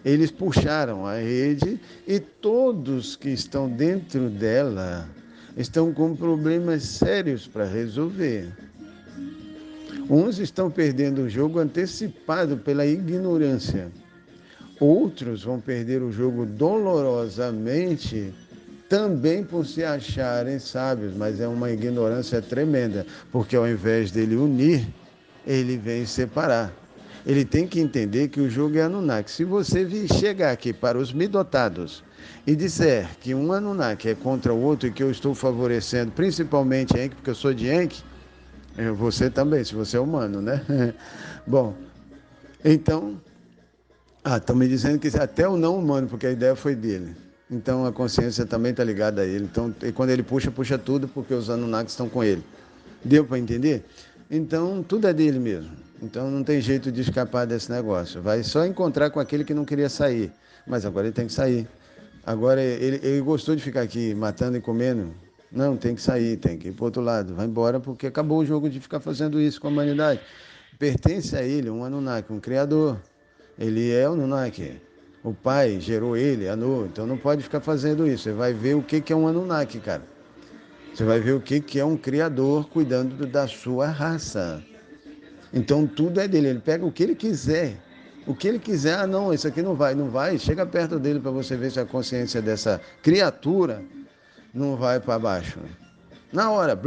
Eles puxaram a rede e todos que estão dentro dela estão com problemas sérios para resolver. Uns estão perdendo o jogo antecipado pela ignorância. Outros vão perder o jogo dolorosamente também por se acharem sábios, mas é uma ignorância tremenda, porque ao invés dele unir, ele vem separar. Ele tem que entender que o jogo é Anunnaki. Se você chegar aqui para os midotados e disser que um Anunnaki é contra o outro e que eu estou favorecendo principalmente Enki, porque eu sou de Enki, você também, se você é humano, né? Bom, então, estão me dizendo que até o não humano, porque a ideia foi dele. Então a consciência também está ligada a ele. Então, quando ele puxa, puxa tudo, porque os Anunnakis estão com ele. Deu para entender? Então, tudo é dele mesmo. Então, não tem jeito de escapar desse negócio. Vai só encontrar com aquele que não queria sair. Mas agora ele tem que sair. Agora, ele gostou de ficar aqui matando e comendo. Não, tem que sair, tem que ir para o outro lado. Vai embora, porque acabou o jogo de ficar fazendo isso com a humanidade. Pertence a ele, um Anunnaki, um criador. Ele é o Anunnaki. O pai gerou ele, Anu. Então, não pode ficar fazendo isso. Você vai ver o que é um Anunnaki, cara. Você vai ver o que é um criador cuidando da sua raça. Então, tudo é dele. Ele pega o que ele quiser. O que ele quiser, não, isso aqui não vai. Não vai, chega perto dele para você ver se a consciência dessa criatura não vai para baixo. Na hora,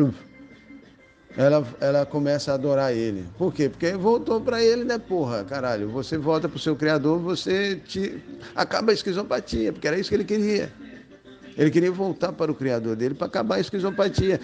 ela começa a adorar ele. Por quê? Porque voltou para ele, né, porra? Caralho, você volta para o seu criador, acaba a esquizopatia, porque era isso que ele queria. Ele queria voltar para o criador dele para acabar a esquizopatia.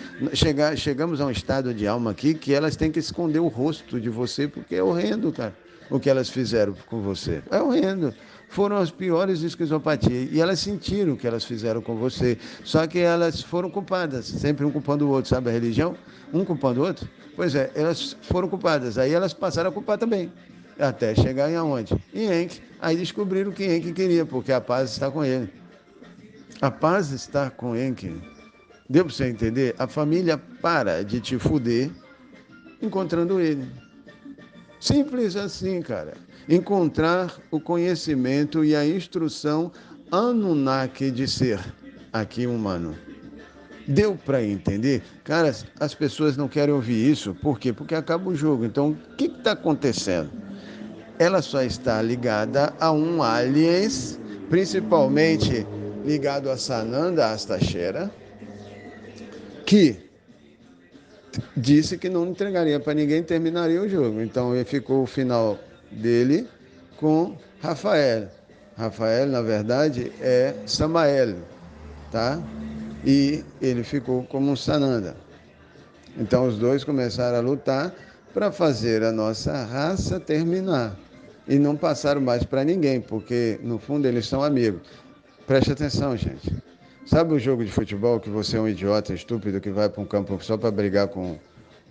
Chegamos a um estado de alma aqui que elas têm que esconder o rosto de você, porque é horrendo, cara, o que elas fizeram com você. É horrendo. Foram as piores esquizopatias. E elas sentiram o que elas fizeram com você. Só que elas foram culpadas, sempre um culpando o outro, sabe a religião? Um culpando o outro? Pois é, elas foram culpadas. Aí elas passaram a culpar também. Até chegar em aonde? Em Enki. Aí descobriram o que Enki queria, porque a paz está com ele. A paz está com Enki. Deu para você entender? A família para de te fuder encontrando ele. Simples assim, cara. Encontrar o conhecimento e a instrução Anunnaki de ser aqui humano. Deu para entender? Cara, as pessoas não querem ouvir isso. Por quê? Porque acaba o jogo. Então, o que está acontecendo? Ela só está ligada a um aliens, principalmente ligado a Sananda Astashera, que disse que não entregaria para ninguém, terminaria o jogo. Então ficou o final dele com Rafael. Rafael, na verdade, é Samael, tá? E ele ficou como um Sananda. Então os dois começaram a lutar para fazer a nossa raça terminar. E não passaram mais para ninguém, porque no fundo eles são amigos. Preste atenção, gente. Sabe o jogo de futebol que você é um idiota estúpido que vai para um campo só para brigar com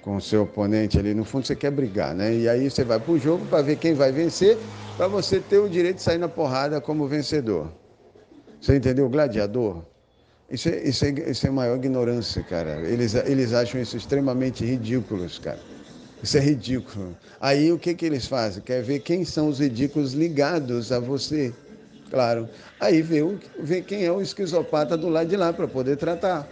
o seu oponente ali? No fundo você quer brigar, né? E aí você vai para o jogo para ver quem vai vencer, para você ter o direito de sair na porrada como vencedor. Você entendeu? Gladiador. Isso é a maior ignorância, cara. Eles acham isso extremamente ridículos, cara. Isso é ridículo. Aí o que eles fazem? Quer ver quem são os ridículos ligados a você. Claro. Aí vê quem é o esquizopata do lado de lá para poder tratar.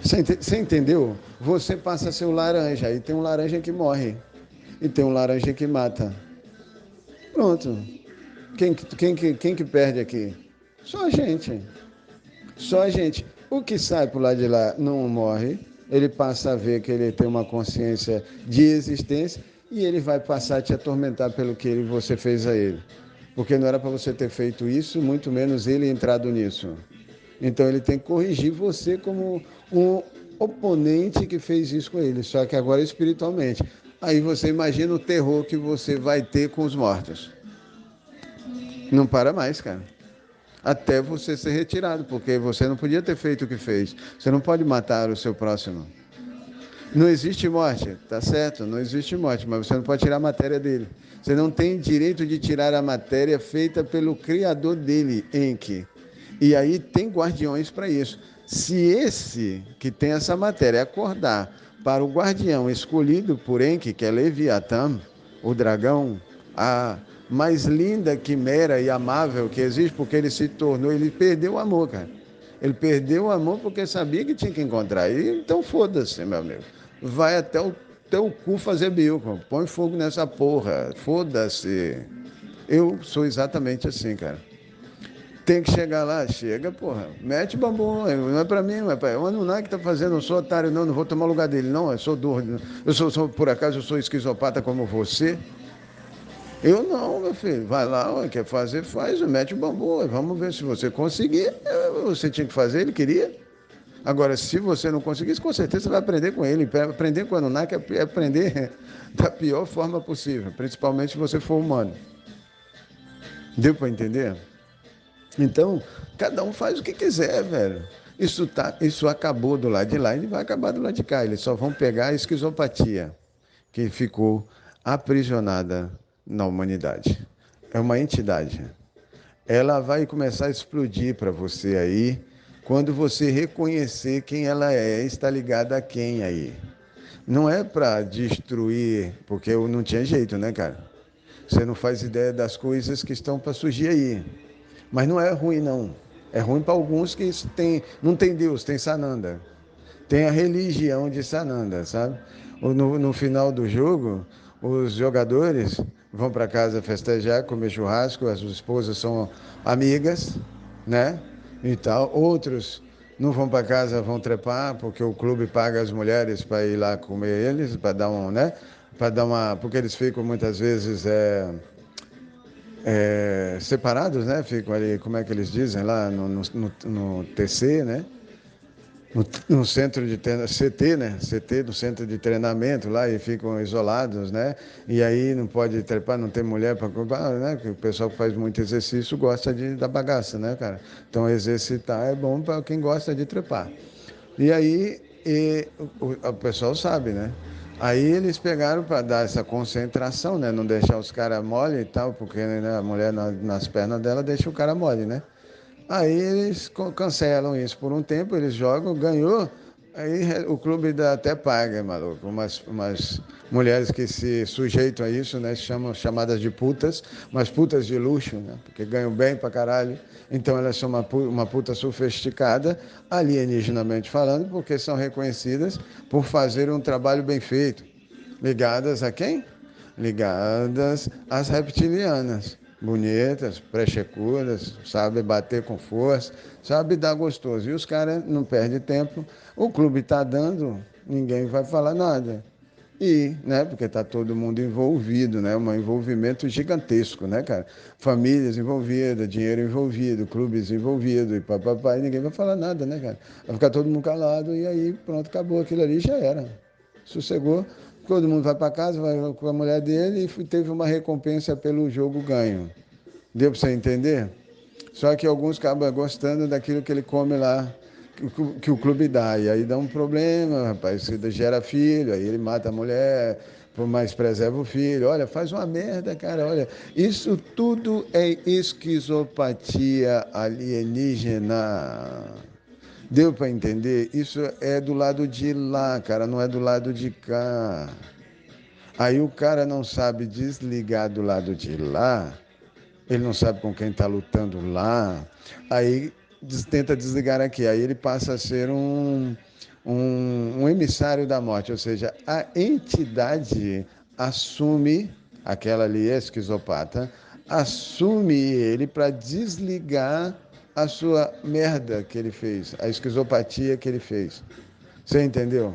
Você entendeu? Você passa a ser o laranja. Aí tem um laranja que morre. E tem um laranja que mata. Pronto. Quem que perde aqui? Só a gente. Só a gente. O que sai pro lado de lá não morre. Ele passa a ver que ele tem uma consciência de existência e ele vai passar a te atormentar pelo que você fez a ele. Porque não era para você ter feito isso, muito menos ele entrado nisso. Então ele tem que corrigir você como um oponente que fez isso com ele, só que agora espiritualmente. Aí você imagina o terror que você vai ter com os mortos. Não para mais, cara. Até você ser retirado, porque você não podia ter feito o que fez. Você não pode matar o seu próximo. Não existe morte, tá certo? Não existe morte, mas você não pode tirar a matéria dele. Você não tem direito de tirar a matéria feita pelo Criador dele, Enki. E aí tem guardiões para isso. Se esse que tem essa matéria acordar para o guardião escolhido por Enki, que é Leviatã, o dragão, a mais linda quimera e amável que existe, porque ele se tornou, ele perdeu o amor, cara. Ele perdeu o amor porque sabia que tinha que encontrar. E, então foda-se, meu amigo. Vai até o teu cu fazer bico. Põe fogo nessa porra. Foda-se. Eu sou exatamente assim, cara. Tem que chegar lá, chega, porra. Mete bambu, não é pra mim, não é pra... O Anunnaki tá fazendo, eu sou otário, não vou tomar o lugar dele, não, eu sou duro. Por acaso, eu sou esquizopata como você? Eu não, meu filho. Vai lá, quer fazer, faz, mete o bambu. Vamos ver se você conseguir. Você tinha que fazer, ele queria. Agora, se você não conseguir, com certeza você vai aprender com ele. Aprender com o Anunnaki é aprender da pior forma possível, principalmente se você for humano. Deu para entender? Então, cada um faz o que quiser, velho. Isso acabou do lado de lá e vai acabar do lado de cá. Eles só vão pegar a esquizopatia, que ficou aprisionada na humanidade. É uma entidade. Ela vai começar a explodir para você aí, quando você reconhecer quem ela é, está ligada a quem aí. Não é para destruir, porque eu não tinha jeito, né, cara? Você não faz ideia das coisas que estão para surgir aí. Mas não é ruim, não. É ruim para alguns que não tem Deus, tem Sananda. Tem a religião de Sananda, sabe? No final do jogo, os jogadores vão para casa festejar, comer churrasco, as esposas são amigas, né? E tal. Outros não vão para casa, vão trepar, porque o clube paga as mulheres para ir lá comer eles, para dar um, né? Para dar uma. Porque eles ficam muitas vezes separados, né? Ficam ali, como é que eles dizem lá no TC, né? No centro de CT, né? CT do centro de treinamento lá e ficam isolados, né? E aí não pode trepar, não tem mulher para comprar, né? Porque o pessoal que faz muito exercício gosta da bagaça, né, cara? Então exercitar é bom para quem gosta de trepar. E aí o pessoal sabe, né? Aí eles pegaram para dar essa concentração, né? Não deixar os caras mole e tal, porque né, a mulher nas pernas dela deixa o cara mole, né? Aí eles cancelam isso por um tempo, eles jogam, ganhou, aí o clube até paga, maluco. Umas mulheres que se sujeitam a isso, né? Chamadas de putas, mas putas de luxo, né? Porque ganham bem pra caralho. Então elas são uma puta sofisticada, alienígenamente falando, porque são reconhecidas por fazer um trabalho bem feito. Ligadas a quem? Ligadas às reptilianas. Bonitas, prechecudas, sabe bater com força, sabe dar gostoso. E os caras não perdem tempo. O clube está dando, ninguém vai falar nada. E, né, porque está todo mundo envolvido, né? Um envolvimento gigantesco, né, cara? Famílias envolvidas, dinheiro envolvido, clubes envolvidos, e papapá, e ninguém vai falar nada, né, cara? Vai ficar todo mundo calado e aí pronto, acabou aquilo ali, já era. Sossegou, todo mundo vai para casa, vai com a mulher dele e teve uma recompensa pelo jogo ganho. Deu para você entender? Só que alguns acabam gostando daquilo que ele come lá, que o clube dá. E aí dá um problema, rapaz, gera filho, aí ele mata a mulher, mas preserva o filho. Olha, faz uma merda, cara, olha. Isso tudo é esquizopatia alienígena. Deu para entender? Isso é do lado de lá, cara, não é do lado de cá. Aí o cara não sabe desligar do lado de lá, ele não sabe com quem está lutando lá, aí tenta desligar aqui, aí ele passa a ser um emissário da morte, ou seja, a entidade assume, aquela ali é esquizopata, assume ele para desligar a sua merda que ele fez, a esquizopatia que ele fez. Você entendeu?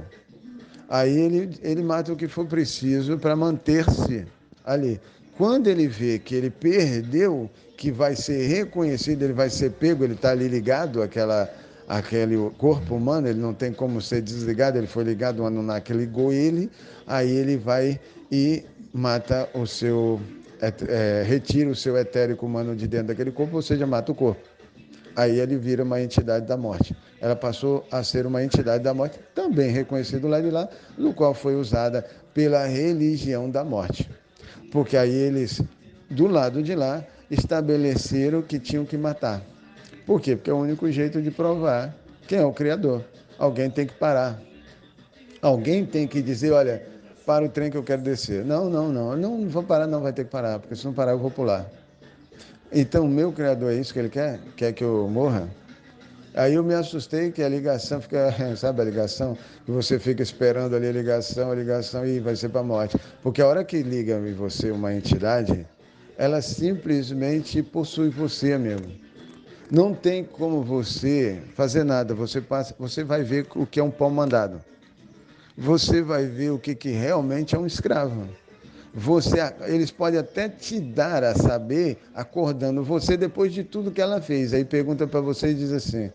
Aí ele mata o que for preciso para manter-se ali. Quando ele vê que ele perdeu, que vai ser reconhecido, ele vai ser pego, ele está ali ligado aquele corpo humano, ele não tem como ser desligado, ele foi ligado, o Anunnaki ligou ele, aí ele vai e mata o seu, retira o seu etérico humano de dentro daquele corpo, ou seja, mata o corpo. Aí ele vira uma entidade da morte. Ela passou a ser uma entidade da morte, também reconhecida lá de lá, no qual foi usada pela religião da morte. Porque aí eles, do lado de lá, estabeleceram que tinham que matar. Por quê? Porque é o único jeito de provar quem é o Criador. Alguém tem que parar. Alguém tem que dizer, olha, para o trem que eu quero descer. Não vou parar, não, vai ter que parar, porque se não parar eu vou pular. Então, o meu Criador é isso que ele quer? Quer que eu morra? Aí eu me assustei que a ligação fica, sabe a ligação? Que você fica esperando ali a ligação e vai ser para a morte. Porque a hora que liga em você uma entidade, ela simplesmente possui você, amigo. Não tem como você fazer nada, você vai ver o que é um pau mandado. Você vai ver o que realmente é um escravo. Eles podem até te dar a saber, acordando você depois de tudo que ela fez. Aí pergunta para você e diz assim,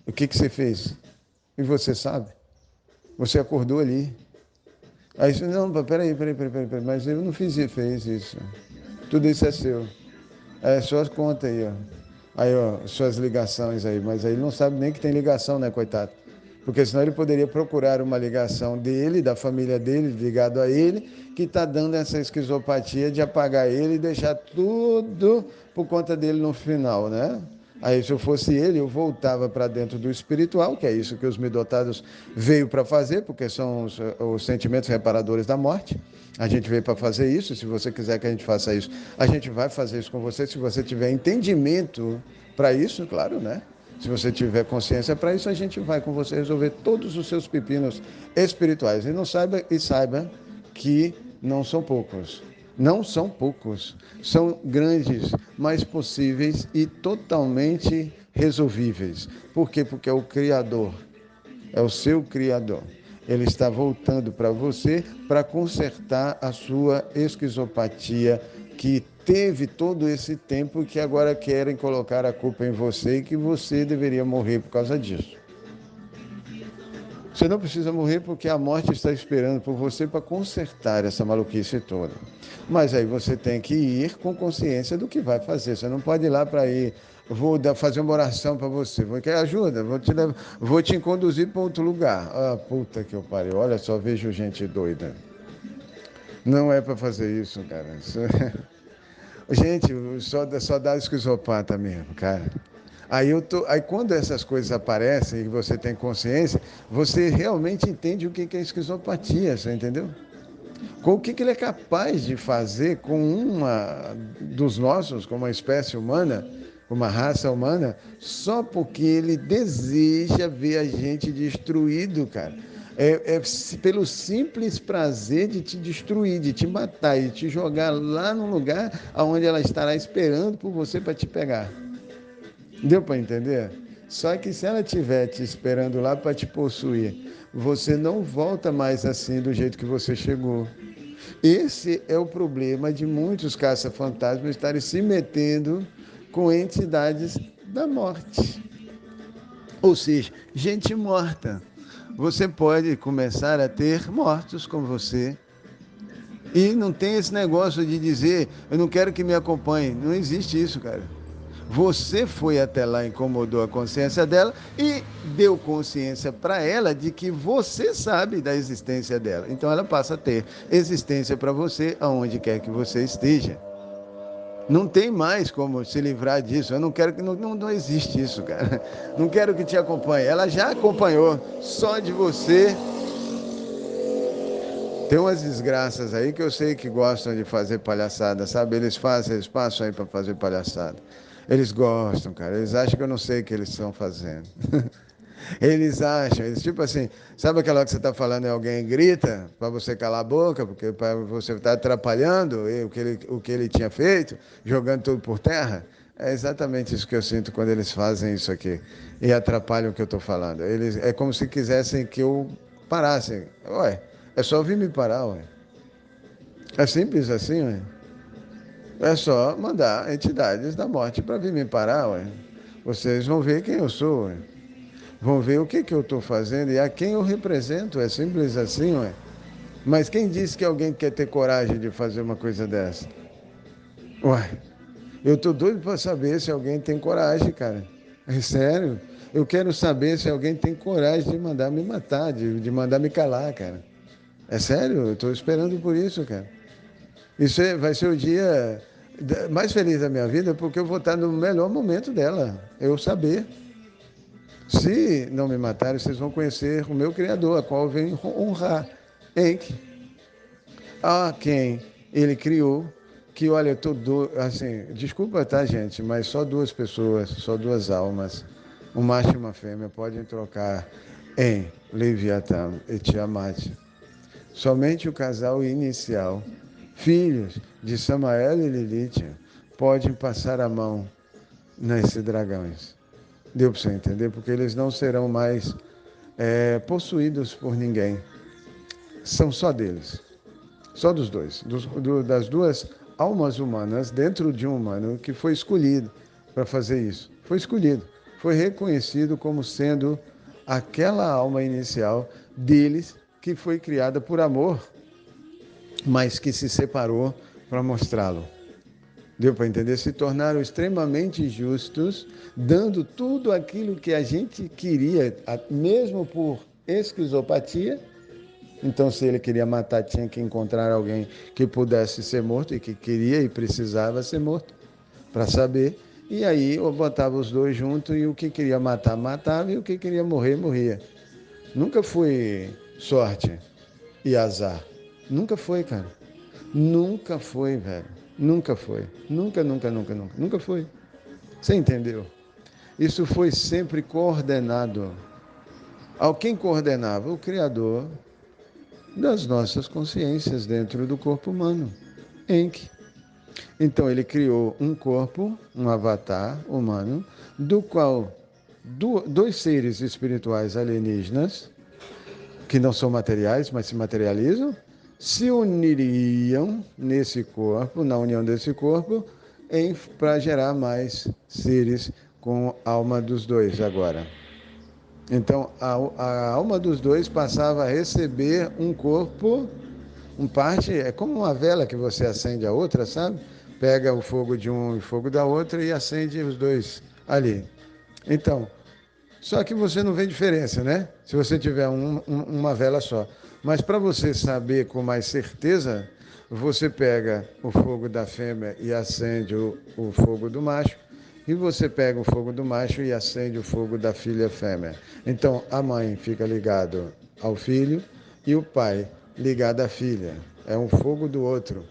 o que você fez? E você sabe? Você acordou ali. Aí você, não, peraí, mas eu não fez isso. Tudo isso é seu. É suas contas aí, ó. Aí, ó, suas ligações aí. Mas aí ele não sabe nem que tem ligação, né, coitado? Porque senão ele poderia procurar uma ligação dele, da família dele, ligado a ele, que está dando essa esquizopatia de apagar ele e deixar tudo por conta dele no final, né? Aí, se eu fosse ele, eu voltava para dentro do espiritual, que é isso que os midotados veio para fazer, porque são os sentimentos reparadores da morte. A gente veio para fazer isso. Se você quiser que a gente faça isso, a gente vai fazer isso com você. Se você tiver entendimento para isso, claro, né? Se você tiver consciência para isso, a gente vai com você resolver todos os seus pepinos espirituais. E saiba que não são poucos. Não são poucos. São grandes, mas possíveis e totalmente resolvíveis. Por quê? Porque é o Criador. É o seu Criador. Ele está voltando para você para consertar a sua esquizopatia que teve todo esse tempo e que agora querem colocar a culpa em você e que você deveria morrer por causa disso. Você não precisa morrer porque a morte está esperando por você para consertar essa maluquice toda. Mas aí você tem que ir com consciência do que vai fazer. Você não pode ir lá para ir, fazer uma oração para você. Quer ajuda? Vou te conduzir para outro lugar. Ah, puta que eu pariu. Olha só, vejo gente doida. Não é para fazer isso, cara. Gente, só dá esquizopata mesmo, cara. Aí quando essas coisas aparecem e você tem consciência, você realmente entende o que é esquizopatia, você entendeu? Com o que ele é capaz de fazer com uma dos nossos, com uma espécie humana, com uma raça humana, só porque ele deseja ver a gente destruído, cara. É pelo simples prazer de te destruir, de te matar e te jogar lá num lugar onde ela estará esperando por você para te pegar. Deu para entender? Só que se ela estiver te esperando lá para te possuir, você não volta mais assim do jeito que você chegou. Esse é o problema de muitos caça-fantasmas estarem se metendo com entidades da morte. Ou seja, gente morta. Você pode começar a ter mortos com você. E não tem esse negócio de dizer, eu não quero que me acompanhe. Não existe isso, cara. Você foi até lá, incomodou a consciência dela e deu consciência para ela de que você sabe da existência dela. Então ela passa a ter existência para você aonde quer que você esteja. Não tem mais como se livrar disso. Eu não quero que não existe isso, cara. Não quero que te acompanhe. Ela já acompanhou, só de você. Tem umas desgraças aí que eu sei que gostam de fazer palhaçada, sabe? Eles passam aí para fazer palhaçada. Eles gostam, cara. Eles acham que eu não sei o que eles estão fazendo. Eles acham, tipo assim, sabe aquela hora que você está falando e alguém grita para você calar a boca, porque para você estar atrapalhando o que ele tinha feito, jogando tudo por terra? É exatamente isso que eu sinto quando eles fazem isso aqui e atrapalham o que eu estou falando. É como se quisessem que eu parasse. Ué, é só vir me parar, ué. É simples assim, ué. É só mandar entidades da morte para vir me parar, ué. Vocês vão ver quem eu sou, ué. vão ver o que eu estou fazendo e a quem eu represento. É simples assim, ué. Mas quem disse que alguém quer ter coragem de fazer uma coisa dessa? Ué, eu tô doido para saber se alguém tem coragem, cara. É sério. Eu quero saber se alguém tem coragem de mandar me matar, de mandar me calar, cara. É sério, eu estou esperando por isso, cara. Vai ser o dia mais feliz da minha vida, porque eu vou estar no melhor momento dela. Eu saber. Se não me matarem, vocês vão conhecer o meu Criador, a qual eu venho honrar. Enki, a quem ele criou, que olha, eu tô assim, desculpa, tá, gente, mas só duas pessoas, só duas almas, um macho e uma fêmea podem trocar em Leviatã e Tiamat. Somente o casal inicial, filhos de Samael e Lilith, podem passar a mão nesses dragões. Deu para você entender? Porque eles não serão mais possuídos por ninguém. São só deles. Só dos dois. Das duas almas humanas dentro de um humano que foi escolhido para fazer isso. Foi escolhido. Foi reconhecido como sendo aquela alma inicial deles que foi criada por amor, mas que se separou para mostrá-lo. Deu para entender? Se tornaram extremamente justos, dando tudo aquilo que a gente queria, mesmo por esquizopatia. Então, se ele queria matar, tinha que encontrar alguém que pudesse ser morto e que queria e precisava ser morto para saber. E aí eu botava os dois juntos e o que queria matar, matava e o que queria morrer, morria. Nunca foi sorte e azar. Nunca foi, cara. Nunca foi, velho. Nunca foi. Nunca, nunca, nunca, nunca. Nunca foi. Você entendeu? Isso foi sempre coordenado. Ao quem coordenava? O Criador das nossas consciências dentro do corpo humano. Enki. Então ele criou um corpo, um avatar humano, do qual dois seres espirituais alienígenas, que não são materiais, mas se materializam, se uniriam nesse corpo, na união desse corpo, para gerar mais seres com a alma dos dois agora. Então, a alma dos dois passava a receber um corpo, é como uma vela que você acende a outra, sabe? Pega o fogo de um e o fogo da outra e acende os dois ali. Então, só que você não vê diferença, né? Se você tiver uma vela só. Mas para você saber com mais certeza, você pega o fogo da fêmea e acende o fogo do macho, e você pega o fogo do macho e acende o fogo da filha fêmea. Então, a mãe fica ligado ao filho e o pai ligado à filha. É um fogo do outro,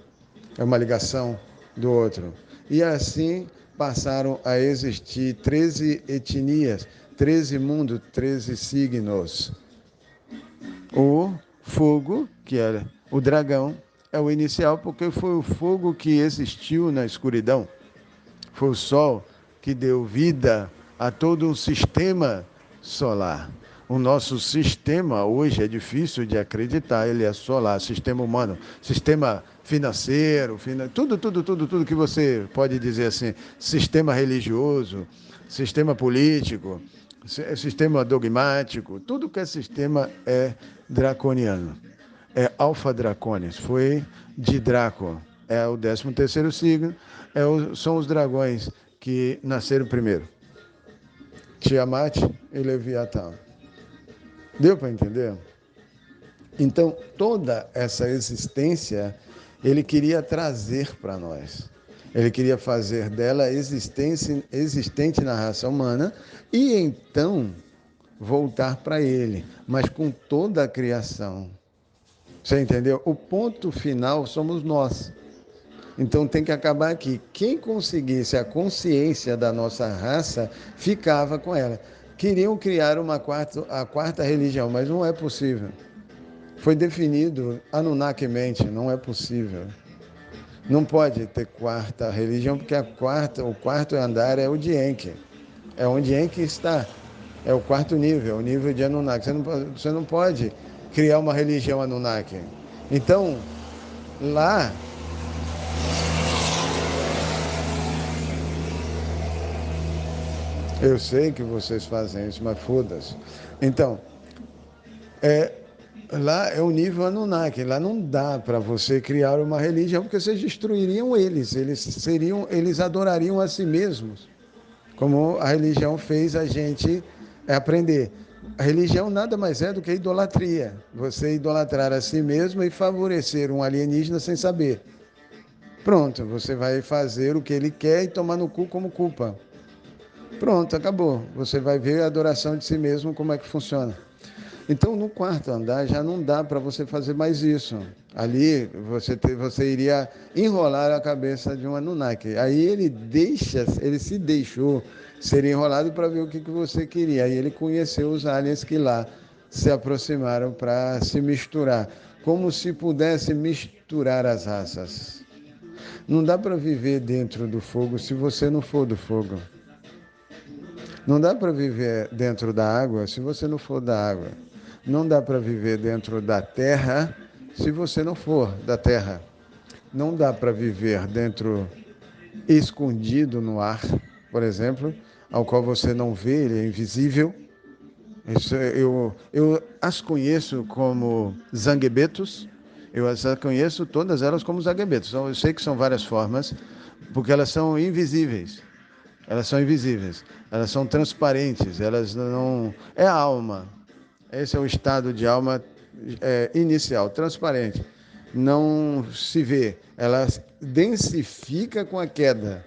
é uma ligação do outro. E assim passaram a existir 13 etnias, 13 mundos, 13 signos. O fogo, que era o dragão, é o inicial porque foi o fogo que existiu na escuridão. Foi o sol que deu vida a todo um sistema solar. O nosso sistema hoje é difícil de acreditar, ele é solar, sistema humano, sistema financeiro, tudo que você pode dizer assim, sistema religioso, sistema político, sistema dogmático, tudo que é sistema é draconiano. É Alfa Draconis, foi de Draco, é o 13º signo, são os dragões que nasceram primeiro. Tiamat e Leviatã. Deu para entender? Então, toda essa existência, ele queria trazer para nós. Ele queria fazer dela existente na raça humana e então voltar para ele, mas com toda a criação. Você entendeu? O ponto final somos nós. Então tem que acabar aqui. Quem conseguisse a consciência da nossa raça, ficava com ela. Queriam criar a quarta religião, mas não é possível. Foi definido anunnakimente, não é possível. Não pode ter quarta religião, porque o quarto andar é o de Enki. É onde Enki está. É o quarto nível, o nível de Anunnaki. Você não pode criar uma religião Anunnaki. Então, lá Eu sei que vocês fazem isso, mas foda-se. Então, lá é o nível Anunnaki, lá não dá para você criar uma religião, porque vocês destruiriam eles adorariam a si mesmos, como a religião fez a gente aprender. A religião nada mais é do que idolatria, você idolatrar a si mesmo e favorecer um alienígena sem saber. Pronto, você vai fazer o que ele quer e tomar no cu como culpa. Pronto, acabou. Você vai ver a adoração de si mesmo, como é que funciona. Então, no quarto andar já não dá para você fazer mais isso. Ali você iria enrolar a cabeça de um Anunnaki. Aí ele se deixou ser enrolado para ver o que você queria. Aí ele conheceu os aliens que lá se aproximaram para se misturar, como se pudesse misturar as raças. Não dá para viver dentro do fogo se você não for do fogo. Não dá para viver dentro da água se você não for da água. Não dá para viver dentro da terra se você não for da terra. Não dá para viver dentro, escondido no ar, por exemplo, ao qual você não vê, ele é invisível. Eu as conheço como zanguebetos, eu as conheço todas elas como zanguebetos. Eu sei que são várias formas, porque elas são invisíveis. Elas são invisíveis, elas são transparentes, elas não... É a alma. Esse é o estado de alma inicial, transparente. Não se vê, ela densifica com a queda.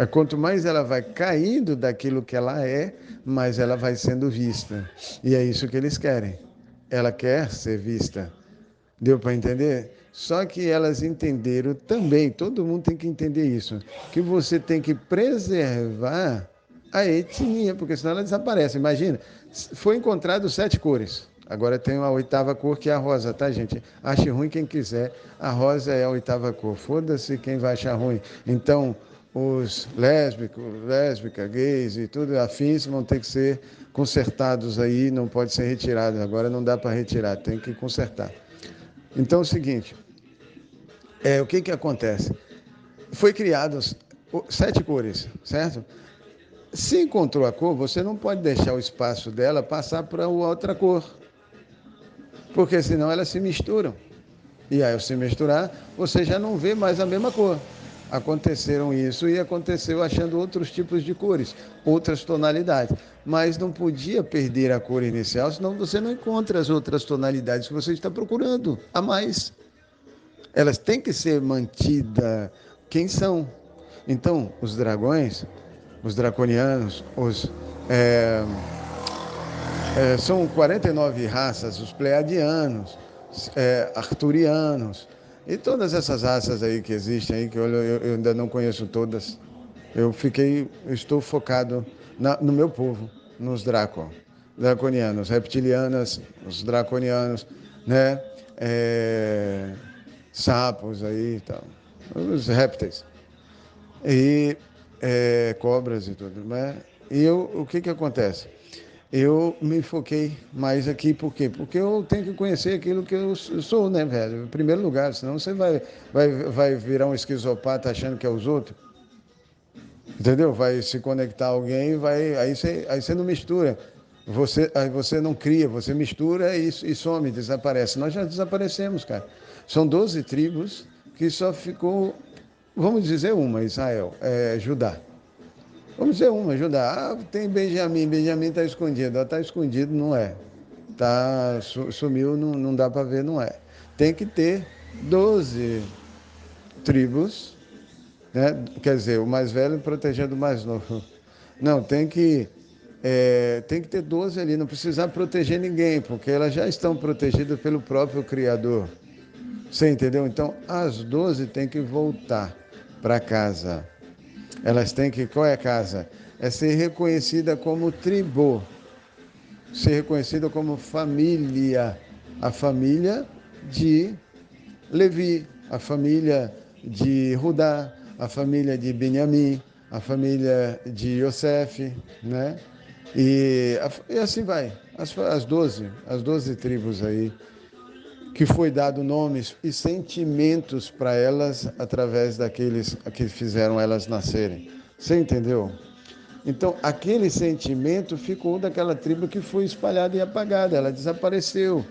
Quanto mais ela vai caindo daquilo que ela é, mais ela vai sendo vista. E é isso que eles querem. Ela quer ser vista. Deu para entender? Só que elas entenderam também, todo mundo tem que entender isso, que você tem que preservar a etnia, porque senão ela desaparece. Imagina, foi encontrado 7 cores. Agora tem a 8ª cor, que é a rosa, tá, gente? Ache ruim quem quiser. A rosa é a 8ª cor. Foda-se quem vai achar ruim. Então, os lésbicas, gays e tudo afins vão ter que ser consertados aí, não pode ser retirado. Agora não dá para retirar, tem que consertar. Então é o seguinte, o que acontece? Foi criados 7 cores, certo? Se encontrou a cor, você não pode deixar o espaço dela passar para outra cor, porque senão elas se misturam. E aí, ao se misturar, você já não vê mais a mesma cor. Aconteceram isso e aconteceu achando outros tipos de cores, outras tonalidades. Mas não podia perder a cor inicial, senão você não encontra as outras tonalidades que você está procurando a mais. Elas têm que ser mantidas quem são. Então, os dragões, os draconianos, são 49 raças, os pleiadianos, arturianos, e todas essas raças aí que existem, aí, que eu ainda não conheço todas. Eu estou focado no meu povo, nos draconianos, reptilianas, os draconianos, né? Sapos aí e tal, os répteis, e cobras e tudo, né? E o que acontece? Eu me foquei mais aqui, por quê? Porque eu tenho que conhecer aquilo que eu sou, né, velho? Em primeiro lugar, senão você vai virar um esquizopata achando que é os outros, entendeu? Vai se conectar a alguém, aí você não mistura. Aí você não cria, você mistura e some, desaparece. Nós já desaparecemos, cara. São 12 tribos que só ficou, vamos dizer uma, Israel, Judá. Vamos dizer uma, Judá. Ah, tem Benjamim está escondido. Está escondido, não é. Sumiu, não dá para ver, não é. Tem que ter 12 tribos, né? Quer dizer, o mais velho protegendo o mais novo. Não, tem que ter 12 ali, não precisar proteger ninguém, porque elas já estão protegidas pelo próprio Criador. Você entendeu? Então, as 12 têm que voltar para casa. Elas têm que... Qual é a casa? É ser reconhecida como tribo, ser reconhecida como família. A família de Levi, a família de Judá, a família de Benjamim, a família de Yosef, né? E assim vai, as 12 tribos aí, que foi dado nomes e sentimentos para elas através daqueles que fizeram elas nascerem. Você entendeu? Então, aquele sentimento ficou daquela tribo que foi espalhada e apagada, ela desapareceu.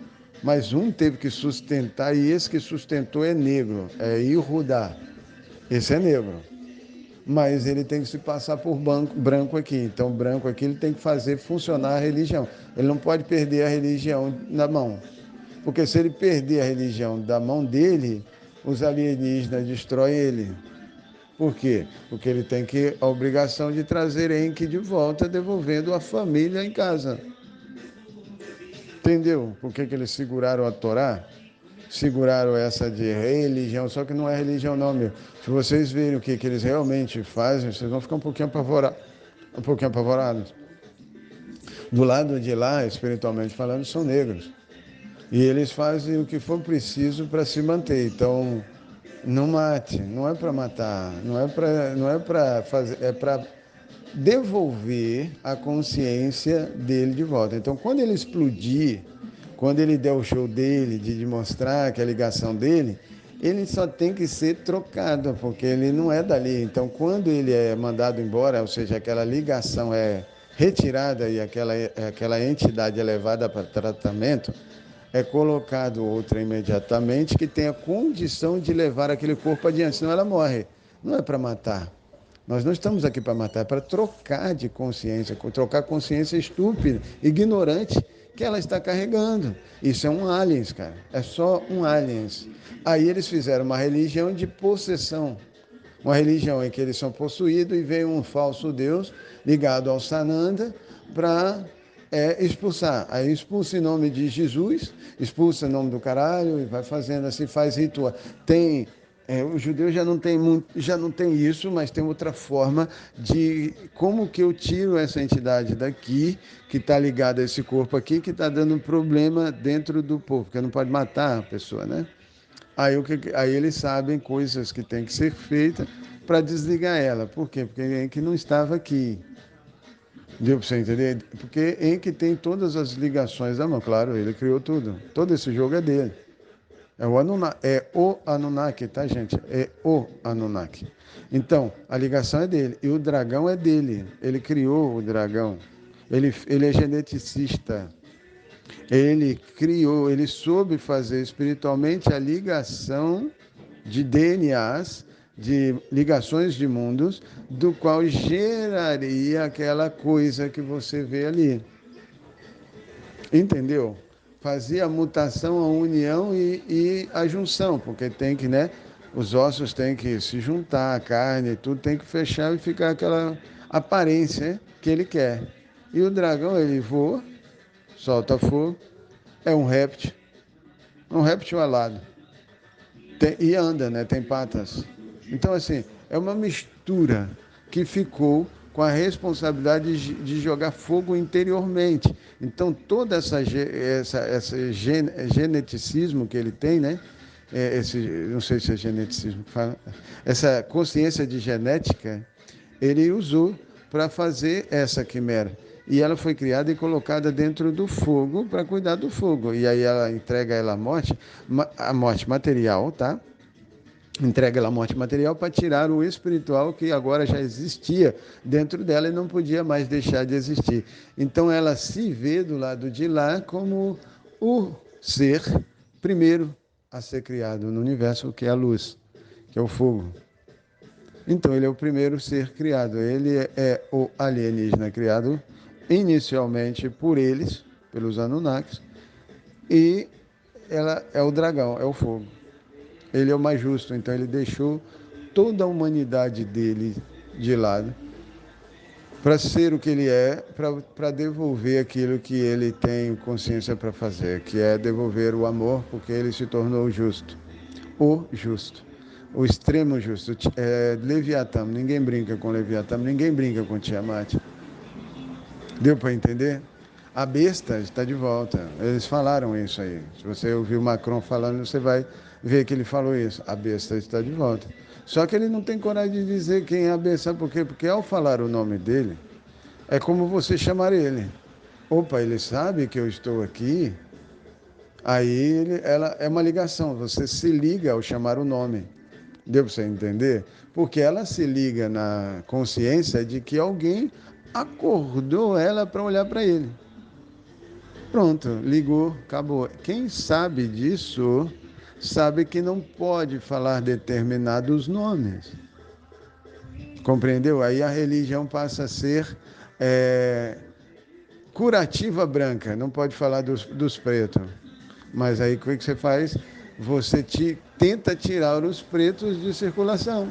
Mas um teve que sustentar, e esse que sustentou é negro, é Yehudá. Esse é negro. Mas ele tem que se passar por branco aqui. Então, branco aqui, ele tem que fazer funcionar a religião. Ele não pode perder a religião na mão. Porque se ele perder a religião da mão dele, os alienígenas destroem ele. Por quê? Porque ele tem a obrigação de trazer Enki de volta, devolvendo a família em casa. Entendeu? Por que eles seguraram a Torá? Seguraram essa de religião, só que não é religião não, meu. Se vocês verem o que eles realmente fazem, vocês vão ficar um pouquinho apavorados. Do lado de lá, espiritualmente falando, são negros. E eles fazem o que for preciso para se manter. Então, não mate, não é para matar, não é para fazer, é para devolver a consciência dele de volta. Então, quando ele explodir, quando ele der o show dele, de demonstrar que é a ligação dele, ele só tem que ser trocado, porque ele não é dali. Então, quando ele é mandado embora, ou seja, aquela ligação é retirada e aquela entidade é levada para tratamento, é colocado outra imediatamente que tenha condição de levar aquele corpo adiante, senão ela morre. Não é para matar. Nós não estamos aqui para matar, é para trocar de consciência, trocar consciência estúpida, ignorante, que ela está carregando. Isso é um aliens, cara. É só um aliens. Aí eles fizeram uma religião de possessão. Uma religião em que eles são possuídos e vem um falso Deus ligado ao Sananda para expulsar. Aí expulsa em nome de Jesus, expulsa em nome do caralho e vai fazendo assim, faz ritual. O judeu já não tem isso, mas tem outra forma de como que eu tiro essa entidade daqui, que está ligada a esse corpo aqui, que está dando um problema dentro do povo, porque não pode matar a pessoa, né? Aí eles sabem coisas que tem que ser feitas para desligar ela. Por quê? Porque é que não estava aqui. Deu para você entender? Porque Enki tem todas as ligações da mão. Claro, ele criou tudo. Todo esse jogo é dele. É o Anunnaki, tá, gente? É o Anunnaki. Então, a ligação é dele. E o dragão é dele. Ele criou o dragão. Ele é geneticista. Ele soube fazer espiritualmente a ligação de DNAs, de ligações de mundos, do qual geraria aquela coisa que você vê ali. Entendeu? Fazia a mutação, a união e a junção, porque tem que, né? Os ossos têm que se juntar, a carne, tudo tem que fechar e ficar aquela aparência que ele quer. E o dragão, ele voa, solta fogo, é um réptil alado. E anda, né? Tem patas. Então, assim, é uma mistura que ficou com a responsabilidade de jogar fogo interiormente. Então, todo esse geneticismo que ele tem, né? Não sei se é geneticismo que fala, essa consciência de genética, ele usou para fazer essa quimera. E ela foi criada e colocada dentro do fogo para cuidar do fogo. E aí ela entrega ela a morte material, tá? Entrega ela a morte material para tirar o espiritual que agora já existia dentro dela e não podia mais deixar de existir. Então ela se vê do lado de lá como o ser primeiro a ser criado no universo, que é a luz, que é o fogo. Então ele é o primeiro ser criado, ele é o alienígena criado inicialmente por eles, pelos Anunnakis, e ela é o dragão, é o fogo. Ele é o mais justo, então ele deixou toda a humanidade dele de lado para ser o que ele é, para devolver aquilo que ele tem consciência para fazer, que é devolver o amor, porque ele se tornou justo. O justo. O extremo justo. Leviatã, ninguém brinca com Leviatã, ninguém brinca com Tiamat. Deu para entender? A besta está de volta. Eles falaram isso aí. Se você ouvir o Macron falando, você vai ver que ele falou isso. A besta está de volta. Só que ele não tem coragem de dizer quem é a besta. Sabe por quê? Porque ao falar o nome dele, é como você chamar ele. Opa, ele sabe que eu estou aqui. Aí ela é uma ligação. Você se liga ao chamar o nome. Deu para você entender? Porque ela se liga na consciência de que alguém acordou ela para olhar para ele. Pronto, ligou, acabou. Quem sabe disso, sabe que não pode falar determinados nomes. Compreendeu? Aí a religião passa a ser curativa branca, não pode falar dos pretos. Mas aí o que você faz? Você tenta tirar os pretos de circulação.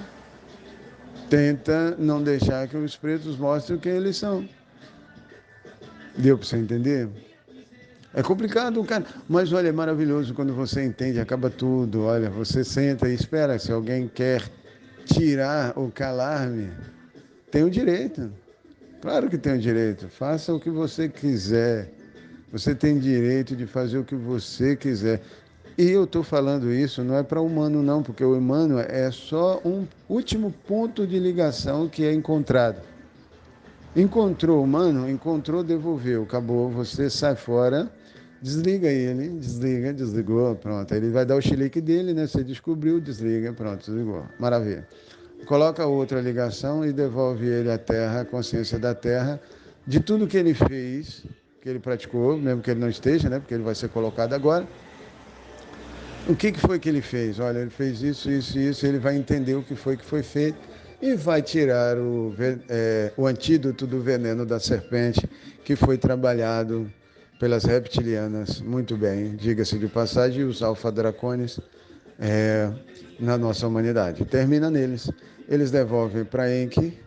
Tenta não deixar que os pretos mostrem quem eles são. Deu para você entender? É complicado, cara. Mas olha, é maravilhoso quando você entende, acaba tudo. Olha, você senta e espera. Se alguém quer tirar ou calar-me, tem o direito. Claro que tem o direito. Faça o que você quiser. Você tem direito de fazer o que você quiser. E eu estou falando isso não é para humano não, porque o humano é só um último ponto de ligação que é encontrado. Encontrou o humano, encontrou, devolveu, acabou, você sai fora, desliga ele, desligou, pronto. Aí ele vai dar o chilique dele, né? Você descobriu, desliga, pronto, desligou. Maravilha. Coloca outra ligação e devolve ele à Terra, a consciência da Terra, de tudo que ele fez, que ele praticou, mesmo que ele não esteja, né? Porque ele vai ser colocado agora. O que foi que ele fez? Olha, ele fez isso, ele vai entender o que foi feito e vai tirar o antídoto do veneno da serpente que foi trabalhado pelas reptilianas, muito bem, diga-se de passagem, e os alfa-dracones na nossa humanidade. Termina neles. Eles devolvem para Enki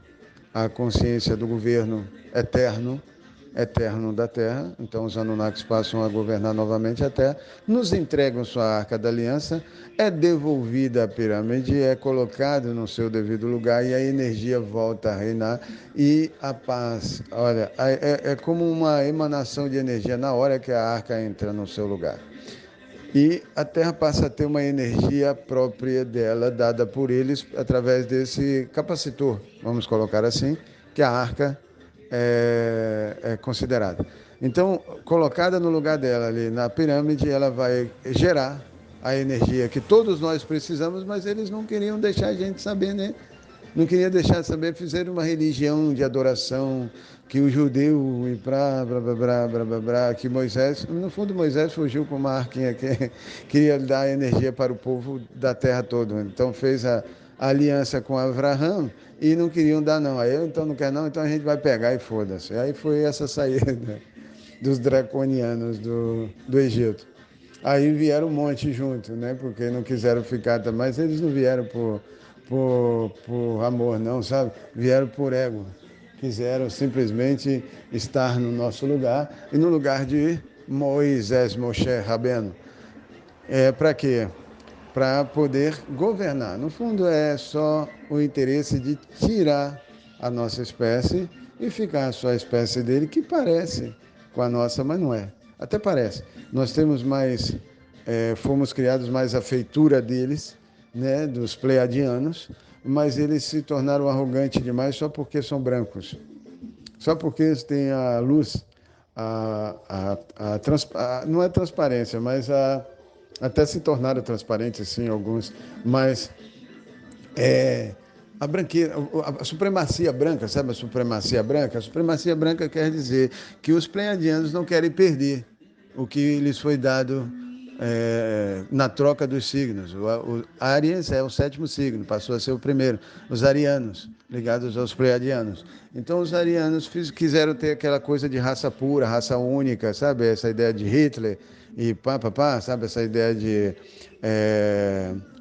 a consciência do governo eterno da Terra. Então os Anunnakis passam a governar novamente a Terra, nos entregam sua Arca da Aliança, é devolvida a pirâmide, é colocado no seu devido lugar e a energia volta a reinar e a paz, olha, é como uma emanação de energia na hora que a Arca entra no seu lugar. E a Terra passa a ter uma energia própria dela, dada por eles através desse capacitor, vamos colocar assim, que a Arca é considerada. Então, colocada no lugar dela ali na pirâmide, ela vai gerar a energia que todos nós precisamos, mas eles não queriam deixar a gente saber, né? Não queria deixar de saber, fizeram uma religião de adoração que o judeu e que Moisés, no fundo Moisés fugiu com uma arquinha que queria dar energia para o povo da terra toda. Então fez a aliança com Abraão e não queriam dar não. Aí eu então não quer não, então a gente vai pegar e foda-se. Aí foi essa saída dos draconianos do Egito. Aí vieram um monte junto, né? Porque não quiseram ficar, mas eles não vieram por amor, não, sabe? Vieram por ego. Quiseram simplesmente estar no nosso lugar e no lugar de Moisés, Moshe, Rabeno. Para quê? Para poder governar. No fundo, é só o interesse de tirar a nossa espécie e ficar só a espécie dele, que parece com a nossa, mas não é. Até parece. Nós temos mais, fomos criados mais à feitura deles, né, dos pleiadianos, mas eles se tornaram arrogantes demais só porque são brancos. Só porque eles têm a luz, não é transparência, mas até se tornaram transparentes, sim, alguns, mas a branqueira, a supremacia branca, sabe a supremacia branca? A supremacia branca quer dizer que os pleiadianos não querem perder o que lhes foi dado na troca dos signos. O Áries é o 7º signo, passou a ser o primeiro. Os arianos, ligados aos pleiadianos. Então os arianos quiseram ter aquela coisa de raça pura, raça única, sabe? Essa ideia de Hitler e sabe? Essa ideia de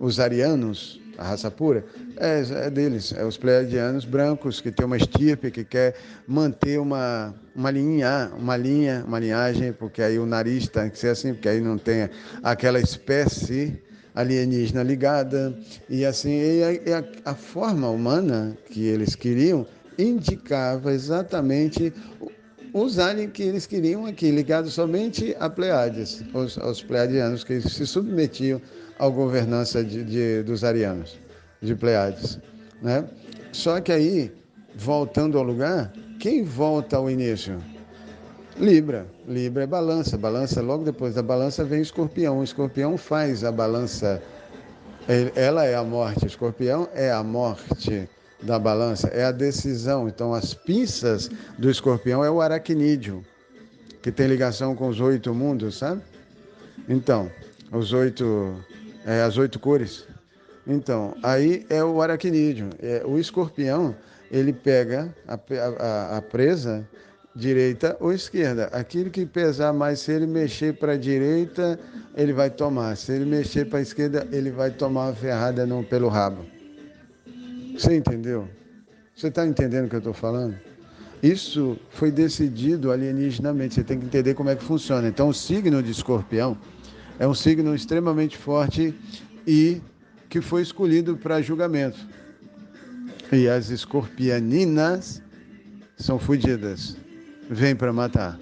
os arianos, a raça pura, é deles, é os pleiadianos brancos que tem uma estirpe, que quer manter uma linhagem, porque aí o nariz tem que ser assim, porque aí não tem aquela espécie alienígena ligada, e assim, a forma humana que eles queriam indicava exatamente os aliens que eles queriam aqui, ligados somente a Pleiades, aos pleiadianos, que se submetiam à governança dos arianos, de Pleiades, né? Só que aí, voltando ao lugar, quem volta ao início? Libra é balança, logo depois da balança vem Escorpião. O Escorpião faz a balança, ela é a morte, Escorpião é a morte, da balança, é a decisão. Então, as pinças do escorpião é o aracnídeo, que tem ligação com os 8 mundos, sabe? Então, as 8 cores. Então, aí é o aracnídeo. O escorpião, ele pega a presa direita ou esquerda. Aquilo que pesar mais, se ele mexer para a direita, ele vai tomar. Se ele mexer para a esquerda, ele vai tomar uma ferrada pelo rabo. Você entendeu? Você está entendendo o que eu estou falando? Isso foi decidido alienígenamente. Você tem que entender como é que funciona. Então, o signo de escorpião é um signo extremamente forte e que foi escolhido para julgamento. E as escorpianinas são fodidas. Vêm para matar.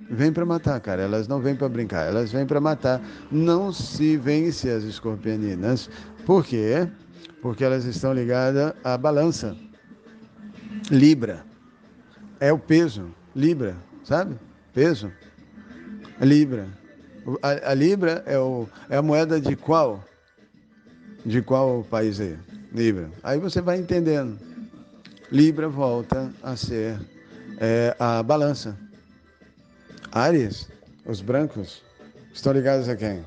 Vêm para matar, cara. Elas não vêm para brincar. Elas vêm para matar. Não se vence as escorpianinas. Por quê? Porque elas estão ligadas à balança. Libra. É o peso. Libra. Sabe? Peso. Libra. A Libra é a moeda de qual? De qual país aí? Libra. Aí você vai entendendo. Libra volta a ser a balança. Áries, os brancos, estão ligados a quem?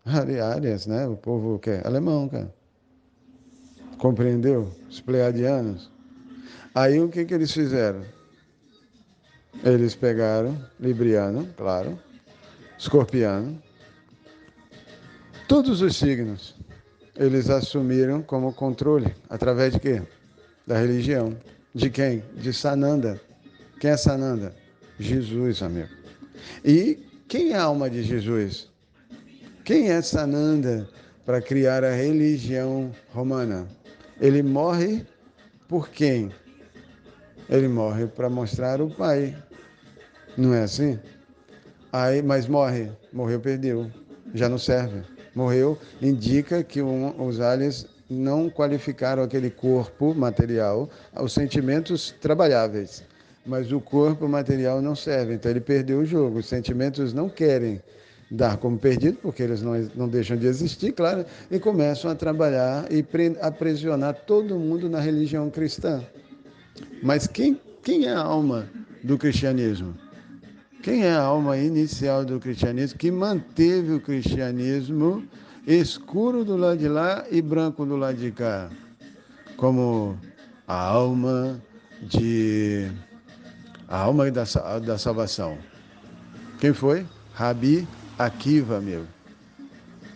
Áries, né? O povo que é alemão, cara. Compreendeu? Os pleiadianos. Aí o que eles fizeram? Eles pegaram Libriano, claro, Escorpiano, todos os signos, eles assumiram como controle, através de quê? Da religião. De quem? De Sananda. Quem é Sananda? Jesus, amigo. E quem é a alma de Jesus? Quem é Sananda para criar a religião romana? Ele morre por quem? Ele morre para mostrar o Pai. Não é assim? Aí, mas morreu, perdeu. Já não serve. Morreu, indica que os aliens não qualificaram aquele corpo material aos sentimentos trabalháveis. Mas o corpo material não serve, então ele perdeu o jogo. Os sentimentos não querem dar como perdido, porque eles não deixam de existir, claro, e começam a trabalhar e aprisionar todo mundo na religião cristã. Mas quem é a alma do cristianismo? Quem é a alma inicial do cristianismo que manteve o cristianismo escuro do lado de lá e branco do lado de cá? Como a alma da salvação. Quem foi? Rabi Akiva, meu.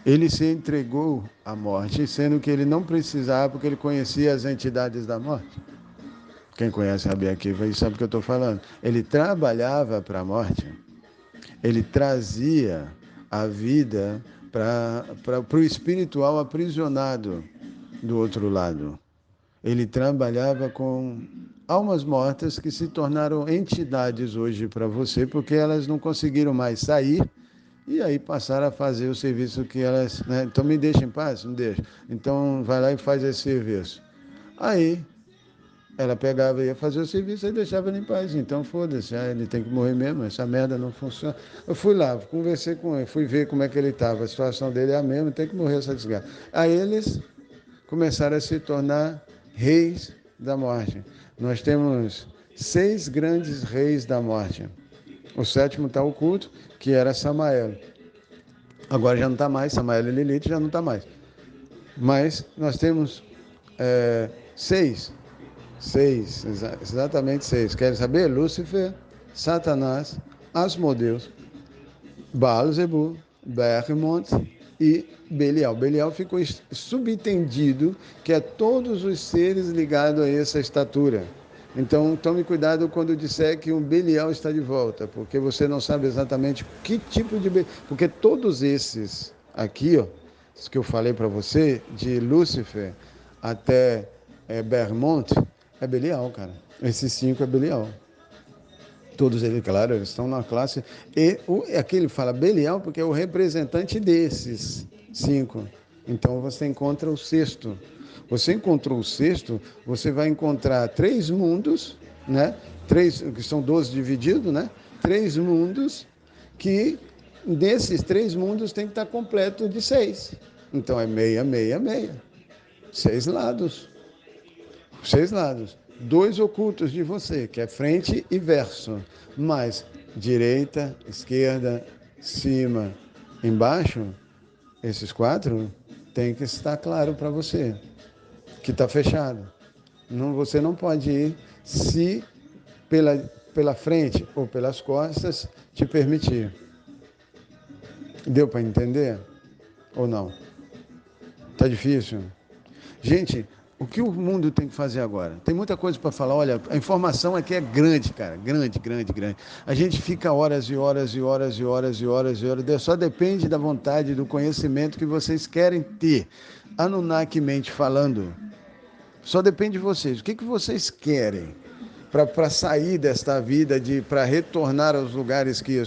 Ele se entregou à morte, sendo que ele não precisava, porque ele conhecia as entidades da morte. Quem conhece Rabi Akiva sabe o que eu estou falando. Ele trabalhava para a morte. Ele trazia a vida para o espiritual aprisionado do outro lado. Ele trabalhava com almas mortas que se tornaram entidades hoje para você, porque elas não conseguiram mais sair e aí passaram a fazer o serviço que elas... Né? Então me deixa em paz? Não deixa. Então vai lá e faz esse serviço. Aí ela pegava e ia fazer o serviço e deixava ele em paz. Então foda-se, ele tem que morrer mesmo, essa merda não funciona. Eu fui lá, conversei com ele, fui ver como é que ele estava, a situação dele é a mesma, tem que morrer essa desgraça. Aí eles começaram a se tornar reis da morte. Nós temos 6 grandes reis da morte. O 7º está oculto, que era Samael. Agora já não está mais, Samael e Lilith já não está mais. Mas nós temos 6, exatamente 6. Querem saber? Lúcifer, Satanás, Asmodeus, Baal-Zebu, Bermont e Belial. Belial ficou subentendido que é todos os seres ligados a essa estatura. Então, tome cuidado quando disser que um Belial está de volta, porque você não sabe exatamente que tipo de... Porque todos esses aqui, ó, que eu falei para você, de Lúcifer até Bermont, é Belial, cara. Esses 5 é Belial. Todos eles, claro, eles estão na classe. E aqui ele fala Belial porque é o representante desses 5. Então você encontra o 6º. Você encontrou o 6º, você vai encontrar 3 mundos, né? 3, que são 12 divididos, né? 3 mundos que desses 3 mundos tem que estar completo de 6. Então é 6, 6, 6. 6 lados. 6 lados. 2 ocultos de você, que é frente e verso. Mas direita, esquerda, cima, embaixo, esses 4 tem que estar claro para você, que está fechado. Não, você não pode ir se pela frente ou pelas costas te permitir. Deu para entender? Ou não? Tá difícil? Gente, o que o mundo tem que fazer agora? Tem muita coisa para falar. Olha, a informação aqui é grande, cara. Grande, grande, grande. A gente fica horas e horas e horas e horas e horas e horas. Só depende da vontade, do conhecimento que vocês querem ter. Anunnakamente falando, só depende de vocês. O que vocês querem para sair desta vida, para retornar aos lugares que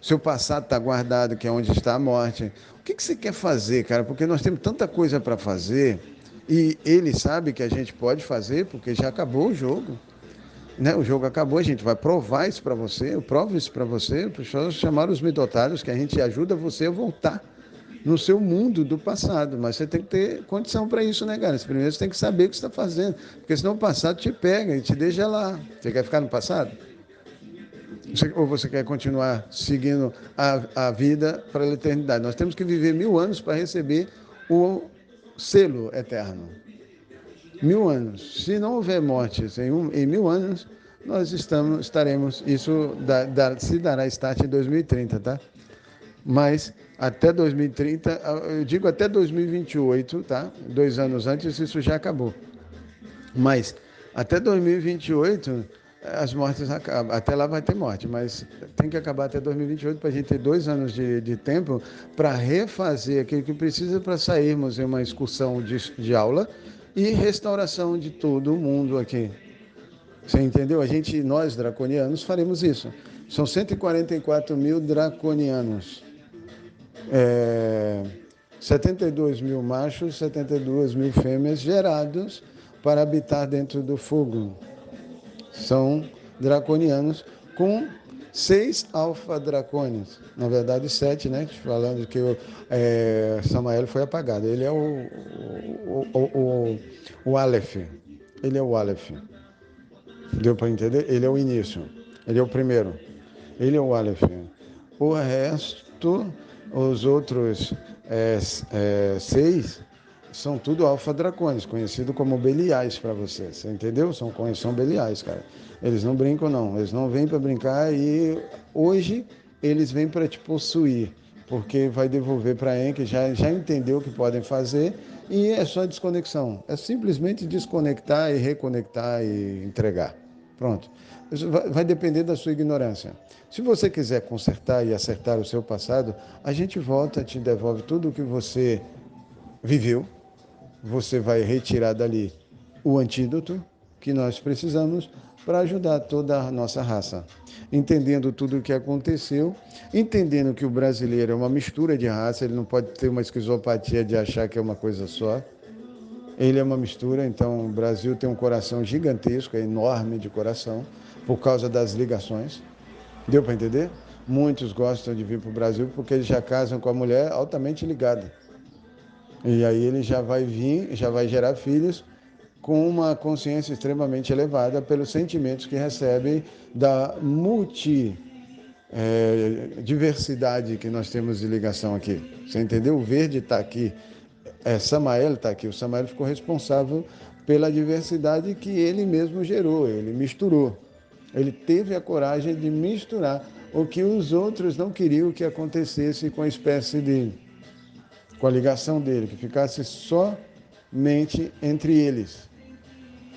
seu passado está guardado, que é onde está a morte? O que você quer fazer, cara? Porque nós temos tanta coisa para fazer e ele sabe que a gente pode fazer porque já acabou o jogo. Né? O jogo acabou, a gente vai provar isso para você, eu provo isso para você, para chamar os midotários, que a gente ajuda você a voltar no seu mundo do passado, mas você tem que ter condição para isso, né, cara? Primeiro você tem que saber o que você está fazendo, porque senão o passado te pega e te deixa lá. Você quer ficar no passado? Ou você quer continuar seguindo a vida para a eternidade? Nós temos que viver 1000 anos para receber o selo eterno. 1000 anos. Se não houver mortes em 1000 anos, nós estaremos, isso se dará start em 2030, tá? Mas até 2030, eu digo até 2028, tá? 2 anos antes, isso já acabou. Mas até 2028, as mortes acabam. Até lá vai ter morte, mas tem que acabar até 2028 para a gente ter 2 anos de tempo para refazer aquilo que precisa para sairmos em uma excursão de aula e restauração de todo mundo aqui. Você entendeu? Nós draconianos, faremos isso. São 144 mil draconianos. 72 mil machos, 72 mil fêmeas gerados para habitar dentro do fogo. São draconianos com 6 alfa-dracones. Na verdade, 7, né? Falando que Samael foi apagado. Ele é o Aleph. Ele é o Aleph. Deu para entender? Ele é o início. Ele é o primeiro. Ele é o Aleph. O resto, os outros 6, são tudo alfa-dracones, conhecido como Beliais para você. Você entendeu? São Beliais, cara. Eles não brincam, não. Eles não vêm para brincar e hoje eles vêm para te possuir, porque vai devolver para a que já entendeu o que podem fazer e é só desconexão. É simplesmente desconectar e reconectar e entregar. Pronto. Isso vai depender da sua ignorância. Se você quiser consertar e acertar o seu passado, a gente volta, te devolve tudo o que você viveu. Você vai retirar dali o antídoto que nós precisamos para ajudar toda a nossa raça. Entendendo tudo o que aconteceu, entendendo que o brasileiro é uma mistura de raça, ele não pode ter uma esquizopatia de achar que é uma coisa só. Ele é uma mistura, então o Brasil tem um coração gigantesco, é enorme de coração, por causa das ligações. Deu para entender? Muitos gostam de vir para o Brasil porque eles já casam com a mulher altamente ligada. E aí ele já vai vir, já vai gerar filhos com uma consciência extremamente elevada pelos sentimentos que recebem da diversidade que nós temos de ligação aqui. Você entendeu? O verde está aqui. Samael está aqui. O Samael ficou responsável pela diversidade que ele mesmo gerou, ele misturou. Ele teve a coragem de misturar o que os outros não queriam que acontecesse com a espécie dele, com a ligação dele, que ficasse somente entre eles.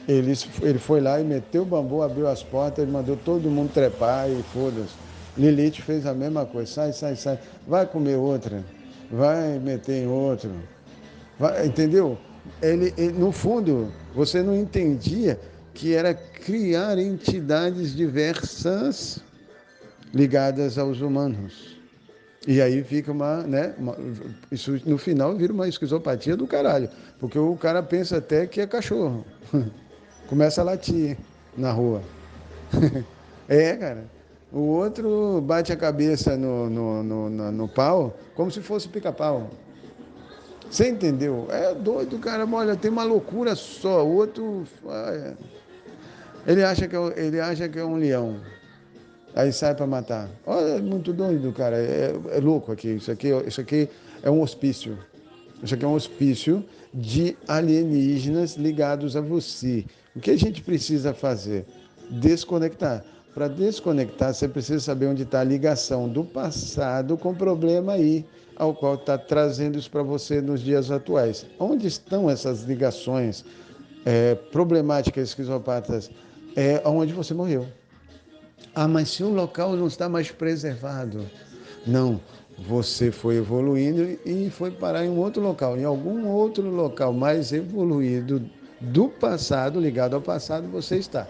Ele foi lá e meteu o bambu, abriu as portas, ele mandou todo mundo trepar e foda-se. Lilith fez a mesma coisa, sai, vai comer outra, vai meter em outro. Entendeu? No fundo, você não entendia que era criar entidades diversas ligadas aos humanos. E aí fica isso no final vira uma esquizopatia do caralho, porque o cara pensa até que é cachorro. Começa a latir na rua. Cara. O outro bate a cabeça no pau como se fosse pica-pau. Você entendeu? É doido, cara. Olha, tem uma loucura só. O outro, ele acha que é um leão. Aí sai para matar. Olha, é muito doido, cara. É louco aqui. Isso aqui é um hospício. Isso aqui é um hospício de alienígenas ligados a você. O que a gente precisa fazer? Desconectar. Para desconectar, você precisa saber onde está a ligação do passado com o problema aí, ao qual está trazendo isso para você nos dias atuais. Onde estão essas ligações problemáticas esquizopatas? É onde você morreu. Ah, mas se o local não está mais preservado. Não, você foi evoluindo e foi parar em um outro local, em algum outro local mais evoluído do passado, ligado ao passado, você está.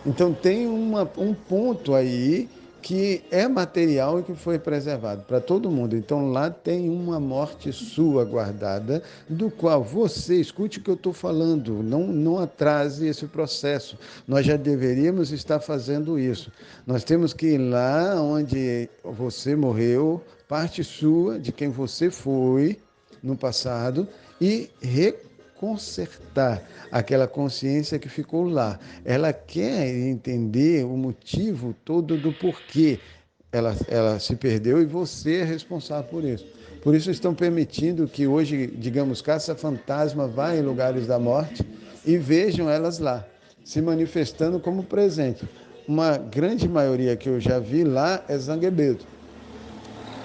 Então tem um ponto aí que é material e que foi preservado para todo mundo. Então lá tem uma morte sua guardada, do qual você, escute o que eu estou falando, não atrase esse processo. Nós já deveríamos estar fazendo isso. Nós temos que ir lá onde você morreu, parte sua de quem você foi no passado, e consertar aquela consciência que ficou lá. Ela quer entender o motivo todo do porquê ela se perdeu e você é responsável por isso. Por isso estão permitindo que hoje, digamos, caça-fantasma vá em lugares da morte e vejam elas lá, se manifestando como presente. Uma grande maioria que eu já vi lá é zanguebeto.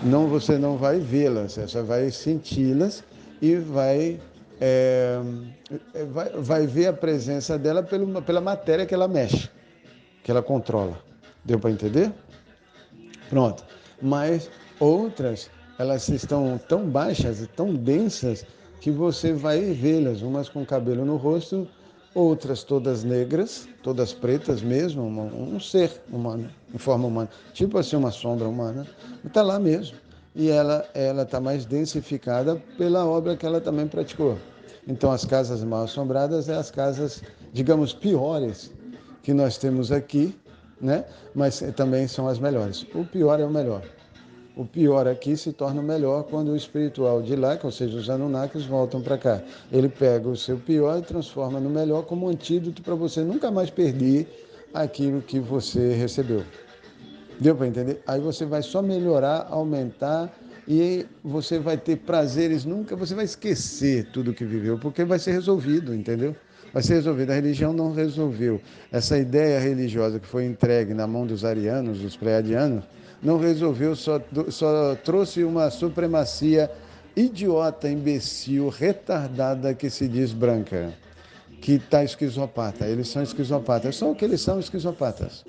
Não, você não vai vê-las, você só vai senti-las e vai ver a presença dela pela matéria que ela mexe, que ela controla. Deu para entender? Pronto. Mas outras, elas estão tão baixas e tão densas que você vai vê-las, umas com cabelo no rosto, outras todas negras, todas pretas mesmo, um ser humano, em forma humana, tipo assim uma sombra humana, está lá mesmo. E ela está mais densificada pela obra que ela também praticou. Então as casas mal assombradas é as casas, digamos, piores que nós temos aqui, né? Mas também são as melhores. O pior é o melhor. O pior aqui se torna o melhor quando o espiritual de lá, ou seja, os Anunnakis, voltam para cá. Ele pega o seu pior e transforma no melhor como antídoto para você nunca mais perder aquilo que você recebeu. Deu para entender? Aí você vai só melhorar, aumentar e você vai ter prazeres, nunca você vai esquecer tudo que viveu, porque vai ser resolvido, entendeu? Vai ser resolvido. A religião não resolveu. Essa ideia religiosa que foi entregue na mão dos arianos, dos pleiadianos, não resolveu, só trouxe uma supremacia idiota, imbecil, retardada que se diz branca, que está esquizopata. Eles são esquizopatas. Só que eles são esquizopatas.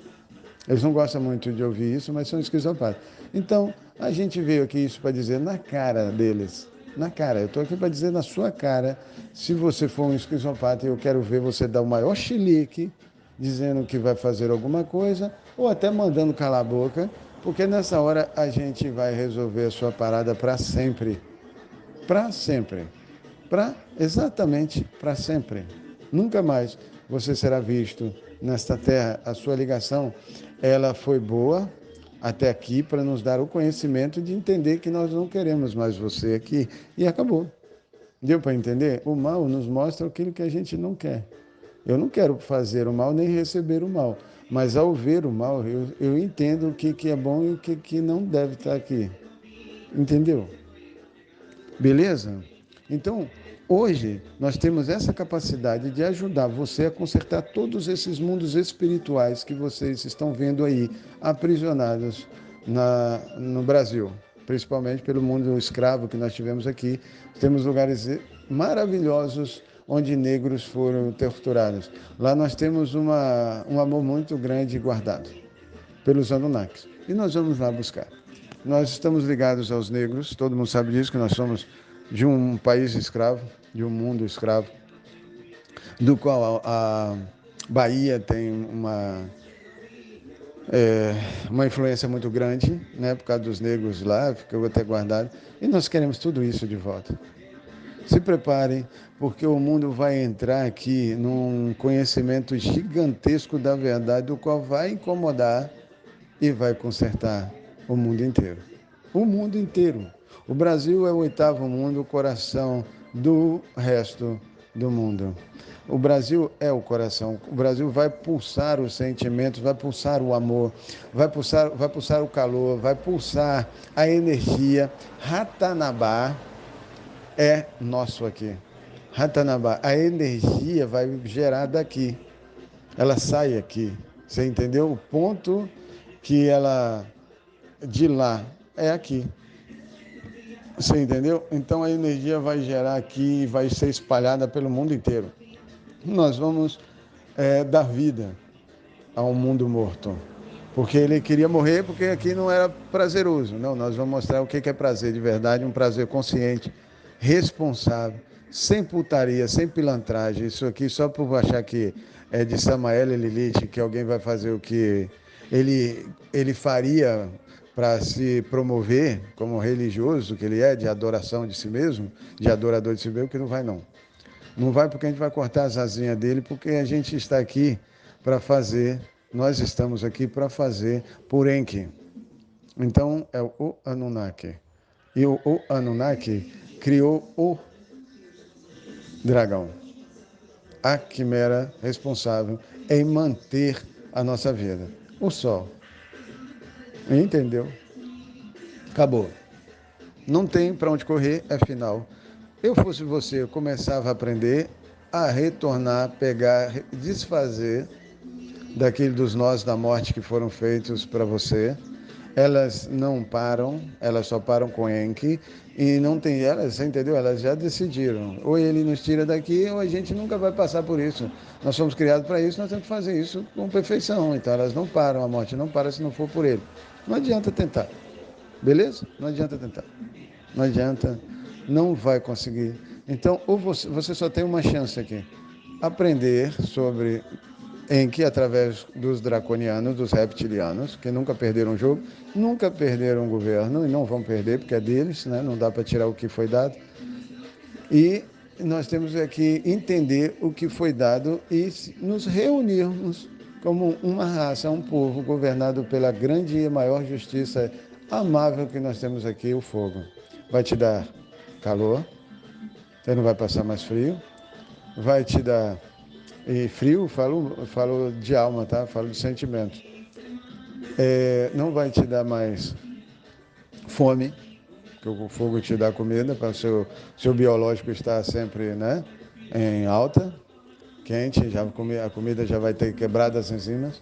Eles não gostam muito de ouvir isso, mas são esquizopatas. Então, a gente veio aqui isso para dizer na cara deles. Na cara, eu estou aqui para dizer na sua cara, se você for um esquizopata, eu quero ver você dar o maior chilique, dizendo que vai fazer alguma coisa, ou até mandando calar a boca, porque nessa hora a gente vai resolver a sua parada para sempre. Para sempre. Exatamente para sempre. Nunca mais você será visto nesta terra. A sua ligação, ela foi boa até aqui para nos dar o conhecimento de entender que nós não queremos mais você aqui e acabou. Deu para entender? O mal nos mostra aquilo que a gente não quer. Eu não quero fazer o mal nem receber o mal, mas ao ver o mal, eu entendo o que é bom e o que não deve estar aqui. Entendeu? Beleza? Então, hoje nós temos essa capacidade de ajudar você a consertar todos esses mundos espirituais que vocês estão vendo aí aprisionados no Brasil, principalmente pelo mundo escravo que nós tivemos aqui. Temos lugares maravilhosos onde negros foram torturados. Lá nós temos um amor muito grande guardado pelos Anunnakis. E nós vamos lá buscar. Nós estamos ligados aos negros, todo mundo sabe disso, que nós somos de um país escravo, de um mundo escravo, do qual a Bahia tem uma influência muito grande, né, por causa dos negros lá, ficou até guardado, e nós queremos tudo isso de volta. Se preparem, porque o mundo vai entrar aqui num conhecimento gigantesco da verdade, do qual vai incomodar e vai consertar o mundo inteiro. O mundo inteiro. O Brasil é o oitavo mundo, o coração do resto do mundo. O Brasil é o coração. O Brasil vai pulsar os sentimentos, vai pulsar o amor, vai pulsar o calor, vai pulsar a energia. Ratanabá é nosso aqui. Ratanabá, a energia vai gerar daqui. Ela sai aqui. Você entendeu? O ponto que ela de lá é aqui. Você entendeu? Então a energia vai gerar aqui e vai ser espalhada pelo mundo inteiro. Nós vamos dar vida a um mundo morto. Porque ele queria morrer porque aqui não era prazeroso. Não, nós vamos mostrar o que é prazer de verdade, um prazer consciente, responsável, sem putaria, sem pilantragem. Isso aqui só por achar que é de Samael e Lilith, que alguém vai fazer o que ele faria para se promover como religioso que ele é, de adoração de si mesmo, de adorador de si mesmo, que não vai não. Não vai porque a gente vai cortar as asinhas dele, porque a gente está aqui para fazer, nós estamos aqui para fazer por Enki. Então é o Anunnaki. E o Anunnaki criou o dragão, a quimera responsável em manter a nossa vida. O Sol. Entendeu? Acabou. Não tem para onde correr, é final. Eu fosse você, eu começava a aprender a retornar, pegar, desfazer daquele dos nós da morte que foram feitos para você. Elas não param, elas só param com Enki e não tem elas, você entendeu? Elas já decidiram. Ou ele nos tira daqui ou a gente nunca vai passar por isso. Nós somos criados para isso, nós temos que fazer isso com perfeição. Então elas não param, a morte não para se não for por ele. Não adianta tentar. Beleza? Não adianta tentar. Não adianta, não vai conseguir. Então, ou você só tem uma chance aqui. Aprender sobre Enki através dos draconianos, dos reptilianos, que nunca perderam o jogo, nunca perderam o governo e não vão perder, porque é deles, né? Não dá para tirar o que foi dado. E nós temos que entender o que foi dado e nos reunirmos como uma raça, um povo governado pela grande e maior justiça amável que nós temos aqui, o fogo. Vai te dar calor, você não vai passar mais frio, vai te dar frio, falo de alma, tá? Falo de sentimento. Não vai te dar mais fome, porque o fogo te dá comida para o seu biológico estar sempre, né, em alta, quente, a comida já vai ter quebrado as enzimas.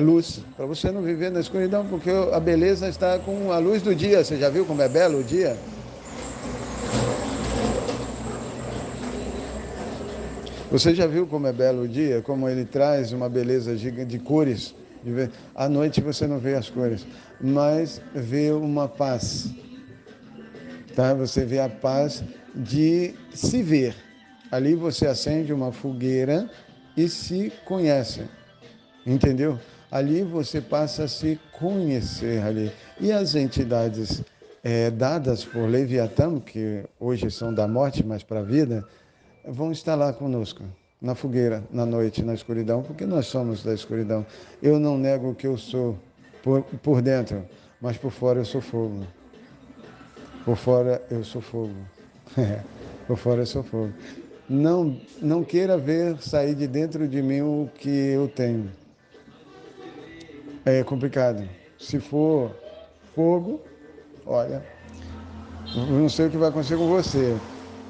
Luz, para você não viver na escuridão, porque a beleza está com a luz do dia. Você já viu como é belo o dia? Você já viu como é belo o dia? Como ele traz uma beleza de cores? À noite você não vê as cores, mas vê uma paz. Tá? Você vê a paz de se ver. Ali você acende uma fogueira e se conhece. Entendeu? Ali você passa a se conhecer ali. E as entidades dadas por Leviatã, que hoje são da morte, mas para a vida, vão estar lá conosco, na fogueira, na noite, na escuridão, porque nós somos da escuridão. Eu não nego o que eu sou por dentro, mas por fora eu sou fogo. Por fora eu sou fogo. Por fora eu sou fogo. Não queira ver sair de dentro de mim o que eu tenho. É complicado. Se for fogo, olha, não sei o que vai acontecer com você.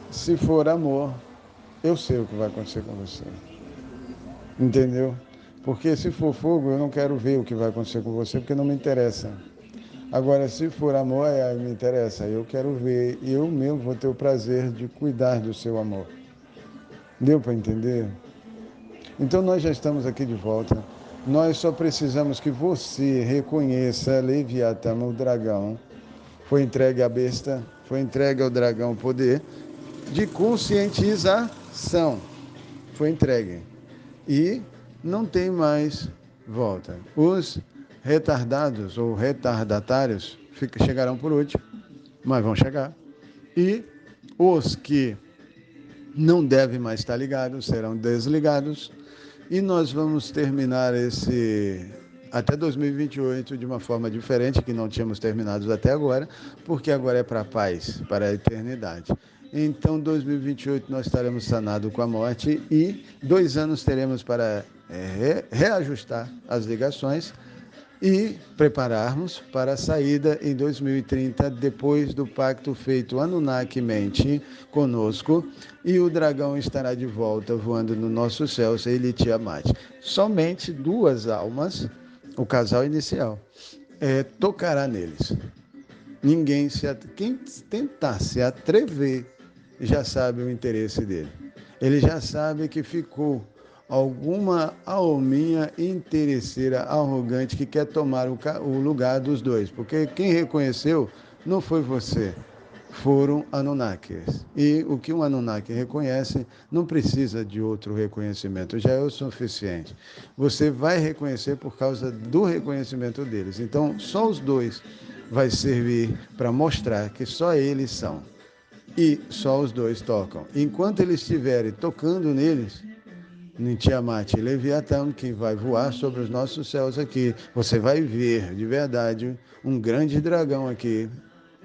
Se for amor, eu sei o que vai acontecer com você. Entendeu? Porque se for fogo, eu não quero ver o que vai acontecer com você, porque não me interessa. Agora, se for amor, me interessa. Eu quero ver, e eu mesmo vou ter o prazer de cuidar do seu amor. Deu para entender? Então, nós já estamos aqui de volta. Nós só precisamos que você reconheça Leviatã, o dragão. Foi entregue à besta, foi entregue ao dragão o poder de conscientização. Foi entregue. E não tem mais volta. Os retardados ou retardatários chegarão por último, mas vão chegar. E os que não devem mais estar ligados serão desligados. E nós vamos terminar até 2028 de uma forma diferente, que não tínhamos terminado até agora, porque agora é para a paz, para a eternidade. Então, 2028 nós estaremos sanados com a morte e 2 anos teremos para reajustar as ligações e prepararmos para a saída em 2030, depois do pacto feito Anunnaki-mente conosco, e o dragão estará de volta voando no nosso céu, Ele e Tiamat. Somente 2 almas, o casal inicial, tocará neles. Quem tentar se atrever já sabe o interesse dele. Ele já sabe que ficou alguma alminha interesseira, arrogante, que quer tomar o lugar dos dois. Porque quem reconheceu não foi você, foram Anunnakis. E o que um Anunnaki reconhece não precisa de outro reconhecimento, já é o suficiente. Você vai reconhecer por causa do reconhecimento deles. Então, só os dois vai servir para mostrar que só eles são. E só os dois tocam. Enquanto eles estiverem tocando neles, em Tiamat e Leviatã, que vai voar sobre os nossos céus aqui, você vai ver de verdade um grande dragão aqui,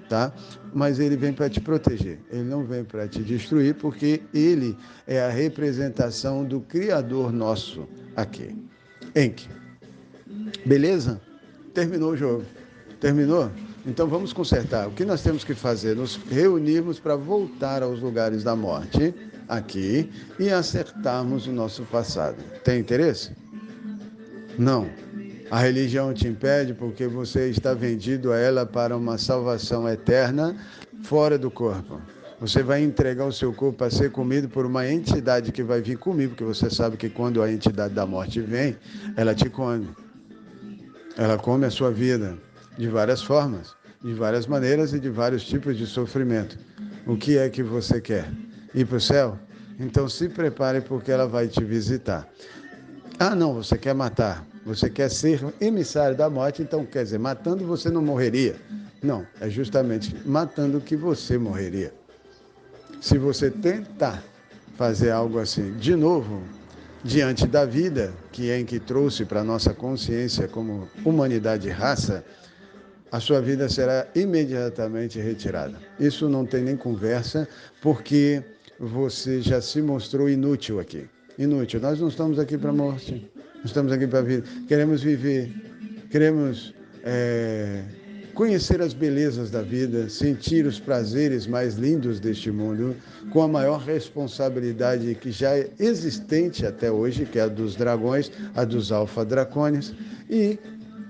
tá? Mas ele vem para te proteger, ele não vem para te destruir, porque ele é a representação do Criador nosso aqui. Enki. Beleza? Terminou o jogo. Terminou? Então vamos consertar. O que nós temos que fazer? Nos reunirmos para voltar aos lugares da morte aqui e acertarmos o nosso passado. Tem interesse? Não. A religião te impede porque você está vendido a ela para uma salvação eterna fora do corpo. Você vai entregar o seu corpo para ser comido por uma entidade que vai vir comigo, porque você sabe que quando a entidade da morte vem, ela te come. Ela come a sua vida de várias formas, de várias maneiras e de vários tipos de sofrimento. O que é que você quer? Ir para o céu? Então se prepare, porque ela vai te visitar. Ah, não, você quer matar. Você quer ser emissário da morte, então quer dizer, matando você não morreria. Não, é justamente matando que você morreria. Se você tentar fazer algo assim de novo, diante da vida que é em que trouxe para a nossa consciência como humanidade e raça, a sua vida será imediatamente retirada. Isso não tem nem conversa, porque você já se mostrou inútil aqui. Inútil. Nós não estamos aqui para a morte, nós estamos aqui para a vida. Queremos viver, queremos conhecer as belezas da vida, sentir os prazeres mais lindos deste mundo, com a maior responsabilidade que já é existente até hoje, que é a dos dragões, a dos alfa-dracones, e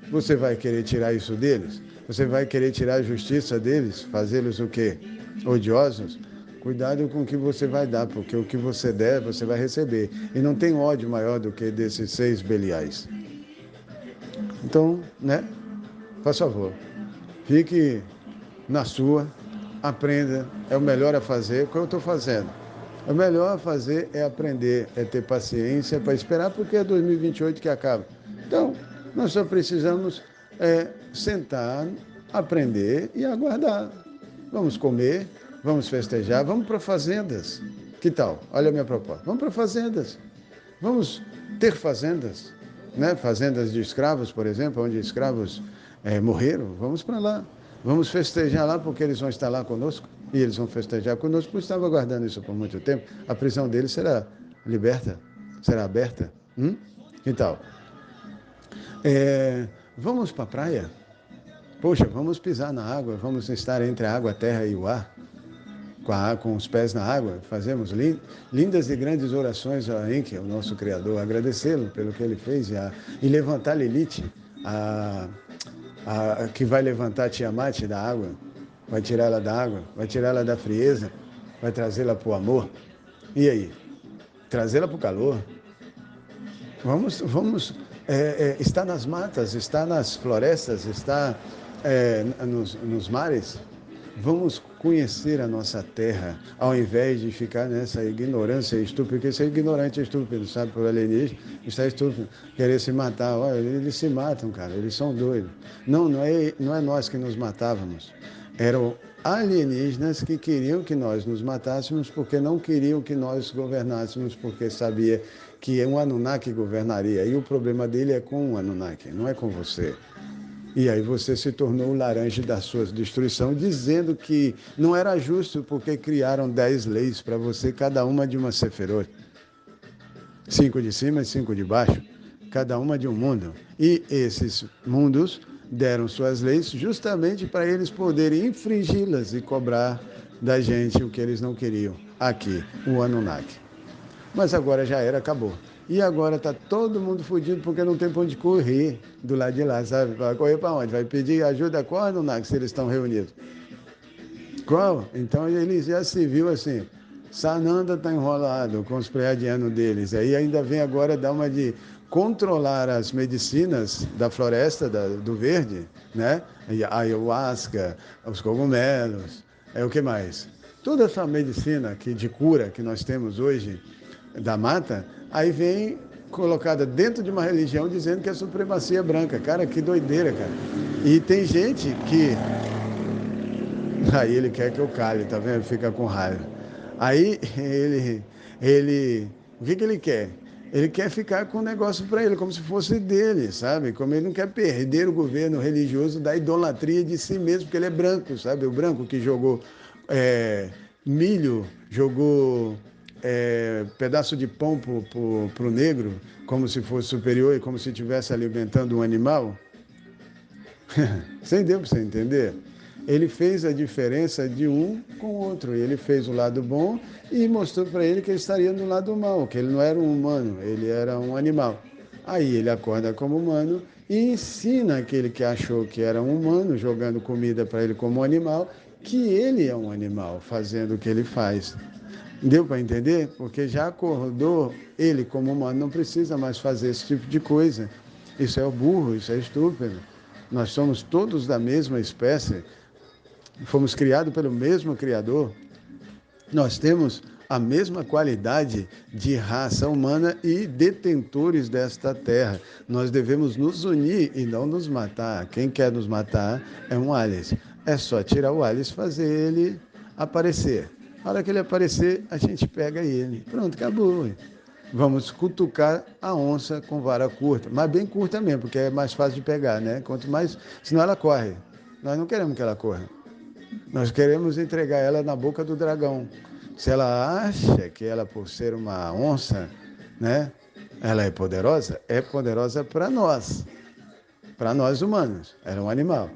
você vai querer tirar isso deles? Você vai querer tirar a justiça deles? Fazê-los o quê? Odiosos? Cuidado com o que você vai dar, porque o que você der, você vai receber. E não tem ódio maior do que desses 6 Beliais. Então, faz favor, fique na sua, aprenda, é o melhor a fazer. O que eu estou fazendo? O melhor a fazer é aprender, é ter paciência para esperar, porque é 2028 que acaba. Então, nós só precisamos sentar, aprender e aguardar. Vamos comer, vamos festejar, vamos para fazendas. Que tal? Olha a minha proposta. Vamos para fazendas. Vamos ter fazendas, fazendas de escravos, por exemplo, onde escravos morreram. Vamos para lá. Vamos festejar lá, porque eles vão estar lá conosco. E eles vão festejar conosco, porque estava aguardando isso por muito tempo. A prisão deles será liberta, será aberta. Que tal? Vamos para a praia? Poxa, vamos pisar na água, vamos estar entre a água, a terra e o ar, com os pés na água. Fazemos lindas e grandes orações a Enki, o nosso Criador, agradecê-lo pelo que ele fez e levantar Lilith, que vai levantar Tiamat da água, vai tirá-la da água, vai tirá-la da frieza, vai trazê-la para o amor. E aí? Trazê-la para o calor. Vamos está nas matas, está nas florestas, está nos mares. Vamos conhecer a nossa terra, ao invés de ficar nessa ignorância estúpida, porque ser ignorante é estúpido, sabe, por alienígena, está estúpido, querer se matar. Olha, eles se matam, cara, eles são doidos. Não é nós que nos matávamos. Eram alienígenas que queriam que nós nos matássemos porque não queriam que nós governássemos, porque sabia que um Anunnaki governaria. E o problema dele é com o Anunnaki, não é com você. E aí você se tornou o laranja da sua destruição, dizendo que não era justo porque criaram 10 leis para você, cada uma de uma Seferot. 5 de cima e 5 de baixo, cada uma de um mundo. E esses mundos deram suas leis justamente para eles poderem infringi-las e cobrar da gente o que eles não queriam. Aqui, o Anunnaki. Mas agora já era, acabou. E agora está todo mundo fudido porque não tem para onde correr do lado de lá, sabe? Vai correr para onde? Vai pedir ajuda qual Anunnaki se eles estão reunidos? Qual? Então ele já se viu assim. Sananda está enrolado com os pleiadianos deles. Aí ainda vem agora dar uma de controlar as medicinas da floresta, do verde, né? A ayahuasca, os cogumelos, o que mais? Toda essa medicina de cura que nós temos hoje da mata, aí vem colocada dentro de uma religião dizendo que é supremacia branca. Cara, que doideira, cara. E tem gente que... Aí ele quer que eu cale, tá vendo? Fica com raiva. Aí o que ele quer? Ele quer ficar com o negócio para ele, como se fosse dele, sabe? Como ele não quer perder o governo religioso da idolatria de si mesmo, porque ele é branco, sabe? O branco que jogou milho, jogou pedaço de pão pro negro, como se fosse superior e como se estivesse alimentando um animal. Sem deu para você entender? Ele fez a diferença de um com o outro. Ele fez o lado bom e mostrou para ele que ele estaria no lado mal, que ele não era um humano, ele era um animal. Aí ele acorda como humano e ensina aquele que achou que era um humano, jogando comida para ele como um animal, que ele é um animal, fazendo o que ele faz. Deu para entender? Porque já acordou ele como humano, não precisa mais fazer esse tipo de coisa. Isso é burro, isso é estúpido. Nós somos todos da mesma espécie, fomos criados pelo mesmo Criador, nós temos a mesma qualidade de raça humana e detentores desta terra. Nós devemos nos unir e não nos matar. Quem quer nos matar é um Alice. É só tirar o Alice, fazer ele aparecer. Na hora que ele aparecer, a gente pega ele. Pronto, acabou. Vamos cutucar a onça com vara curta, mas bem curta mesmo, porque é mais fácil de pegar, né? Quanto mais, senão ela corre. Nós não queremos que ela corra. Nós queremos entregar ela na boca do dragão. Se ela acha que ela, por ser uma onça, né, ela é poderosa para nós humanos. Ela é um animal,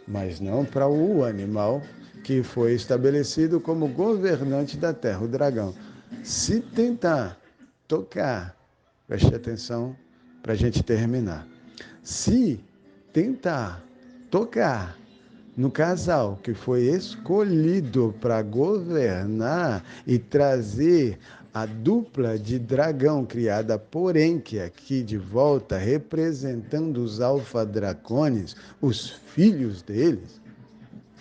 mas não para o animal que foi estabelecido como governante da terra, o dragão. Se tentar tocar, preste atenção para a gente terminar. Se tentar tocar no casal que foi escolhido para governar e trazer a dupla de dragão criada por Enki aqui de volta, representando os alfa-dracones, os filhos deles,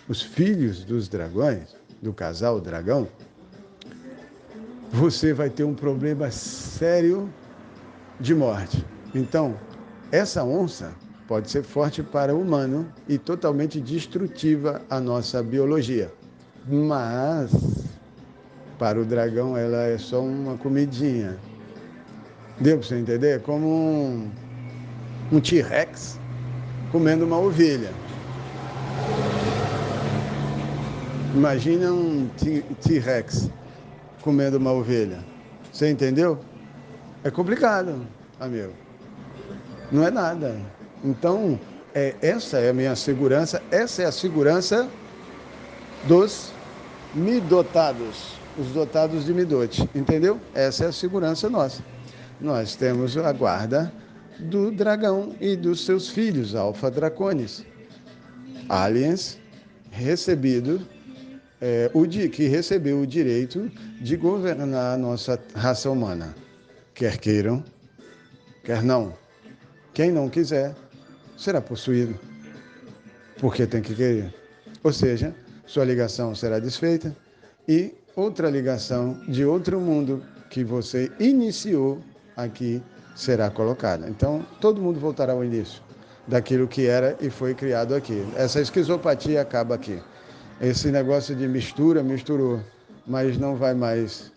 os filhos dos dragões, do casal dragão, você vai ter um problema sério de morte. Então, essa onça pode ser forte para o humano e totalmente destrutiva à nossa biologia. Mas, para o dragão, ela é só uma comidinha. Deu para você entender? Como um T-Rex comendo uma ovelha. Imagina um T-Rex comendo uma ovelha. Você entendeu? É complicado, amigo. Não é nada. Então, essa é a minha segurança, essa é a segurança dos midotados, os dotados de Midot, entendeu? Essa é a segurança nossa. Nós temos a guarda do dragão e dos seus filhos, alfa-dracones, aliens, que recebeu o direito de governar a nossa raça humana. Quer queiram, quer não. Quem não quiser, será possuído, porque tem que querer. Ou seja, sua ligação será desfeita e outra ligação de outro mundo que você iniciou aqui será colocada. Então, todo mundo voltará ao início daquilo que era e foi criado aqui. Essa esquizopatia acaba aqui. Esse negócio de misturou, mas não vai mais.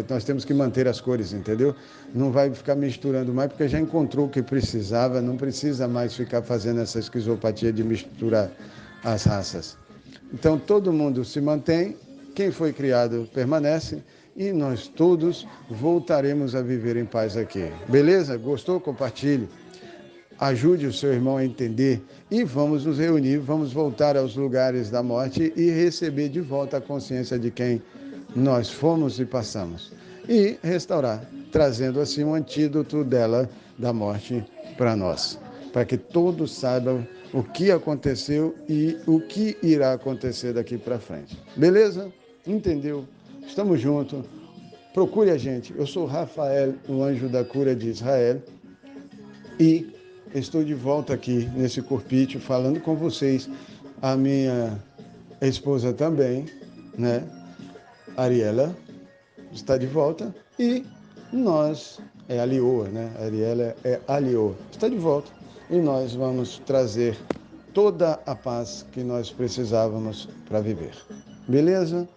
Nós temos que manter as cores, entendeu? Não vai ficar misturando mais, porque já encontrou o que precisava, não precisa mais ficar fazendo essa esquizopatia de misturar as raças. Então, todo mundo se mantém, quem foi criado permanece, e nós todos voltaremos a viver em paz aqui. Beleza? Gostou? Compartilhe. Ajude o seu irmão a entender e vamos nos reunir, vamos voltar aos lugares da morte e receber de volta a consciência de quem nós fomos e passamos. E restaurar, trazendo assim um antídoto dela, da morte, para nós. Para que todos saibam o que aconteceu e o que irá acontecer daqui para frente. Beleza? Entendeu? Estamos juntos. Procure a gente. Eu sou Rafael, o anjo da cura de Israel. E estou de volta aqui nesse corpício falando com vocês. A minha esposa também, né? Ariela está de volta e nós, a Lioa, né? A Ariela é a Lioa, está de volta e nós vamos trazer toda a paz que nós precisávamos para viver. Beleza?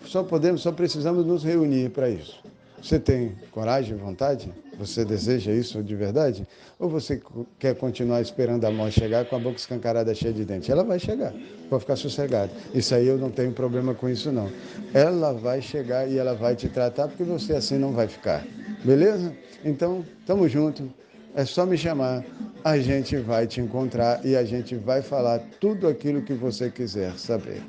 Só precisamos nos reunir para isso. Você tem coragem, vontade? Você deseja isso de verdade? Ou você quer continuar esperando a morte chegar com a boca escancarada cheia de dente? Ela vai chegar, pode ficar sossegado. Isso aí eu não tenho problema com isso não. Ela vai chegar e ela vai te tratar porque você assim não vai ficar. Beleza? Então, tamo junto. É só me chamar, a gente vai te encontrar e a gente vai falar tudo aquilo que você quiser saber.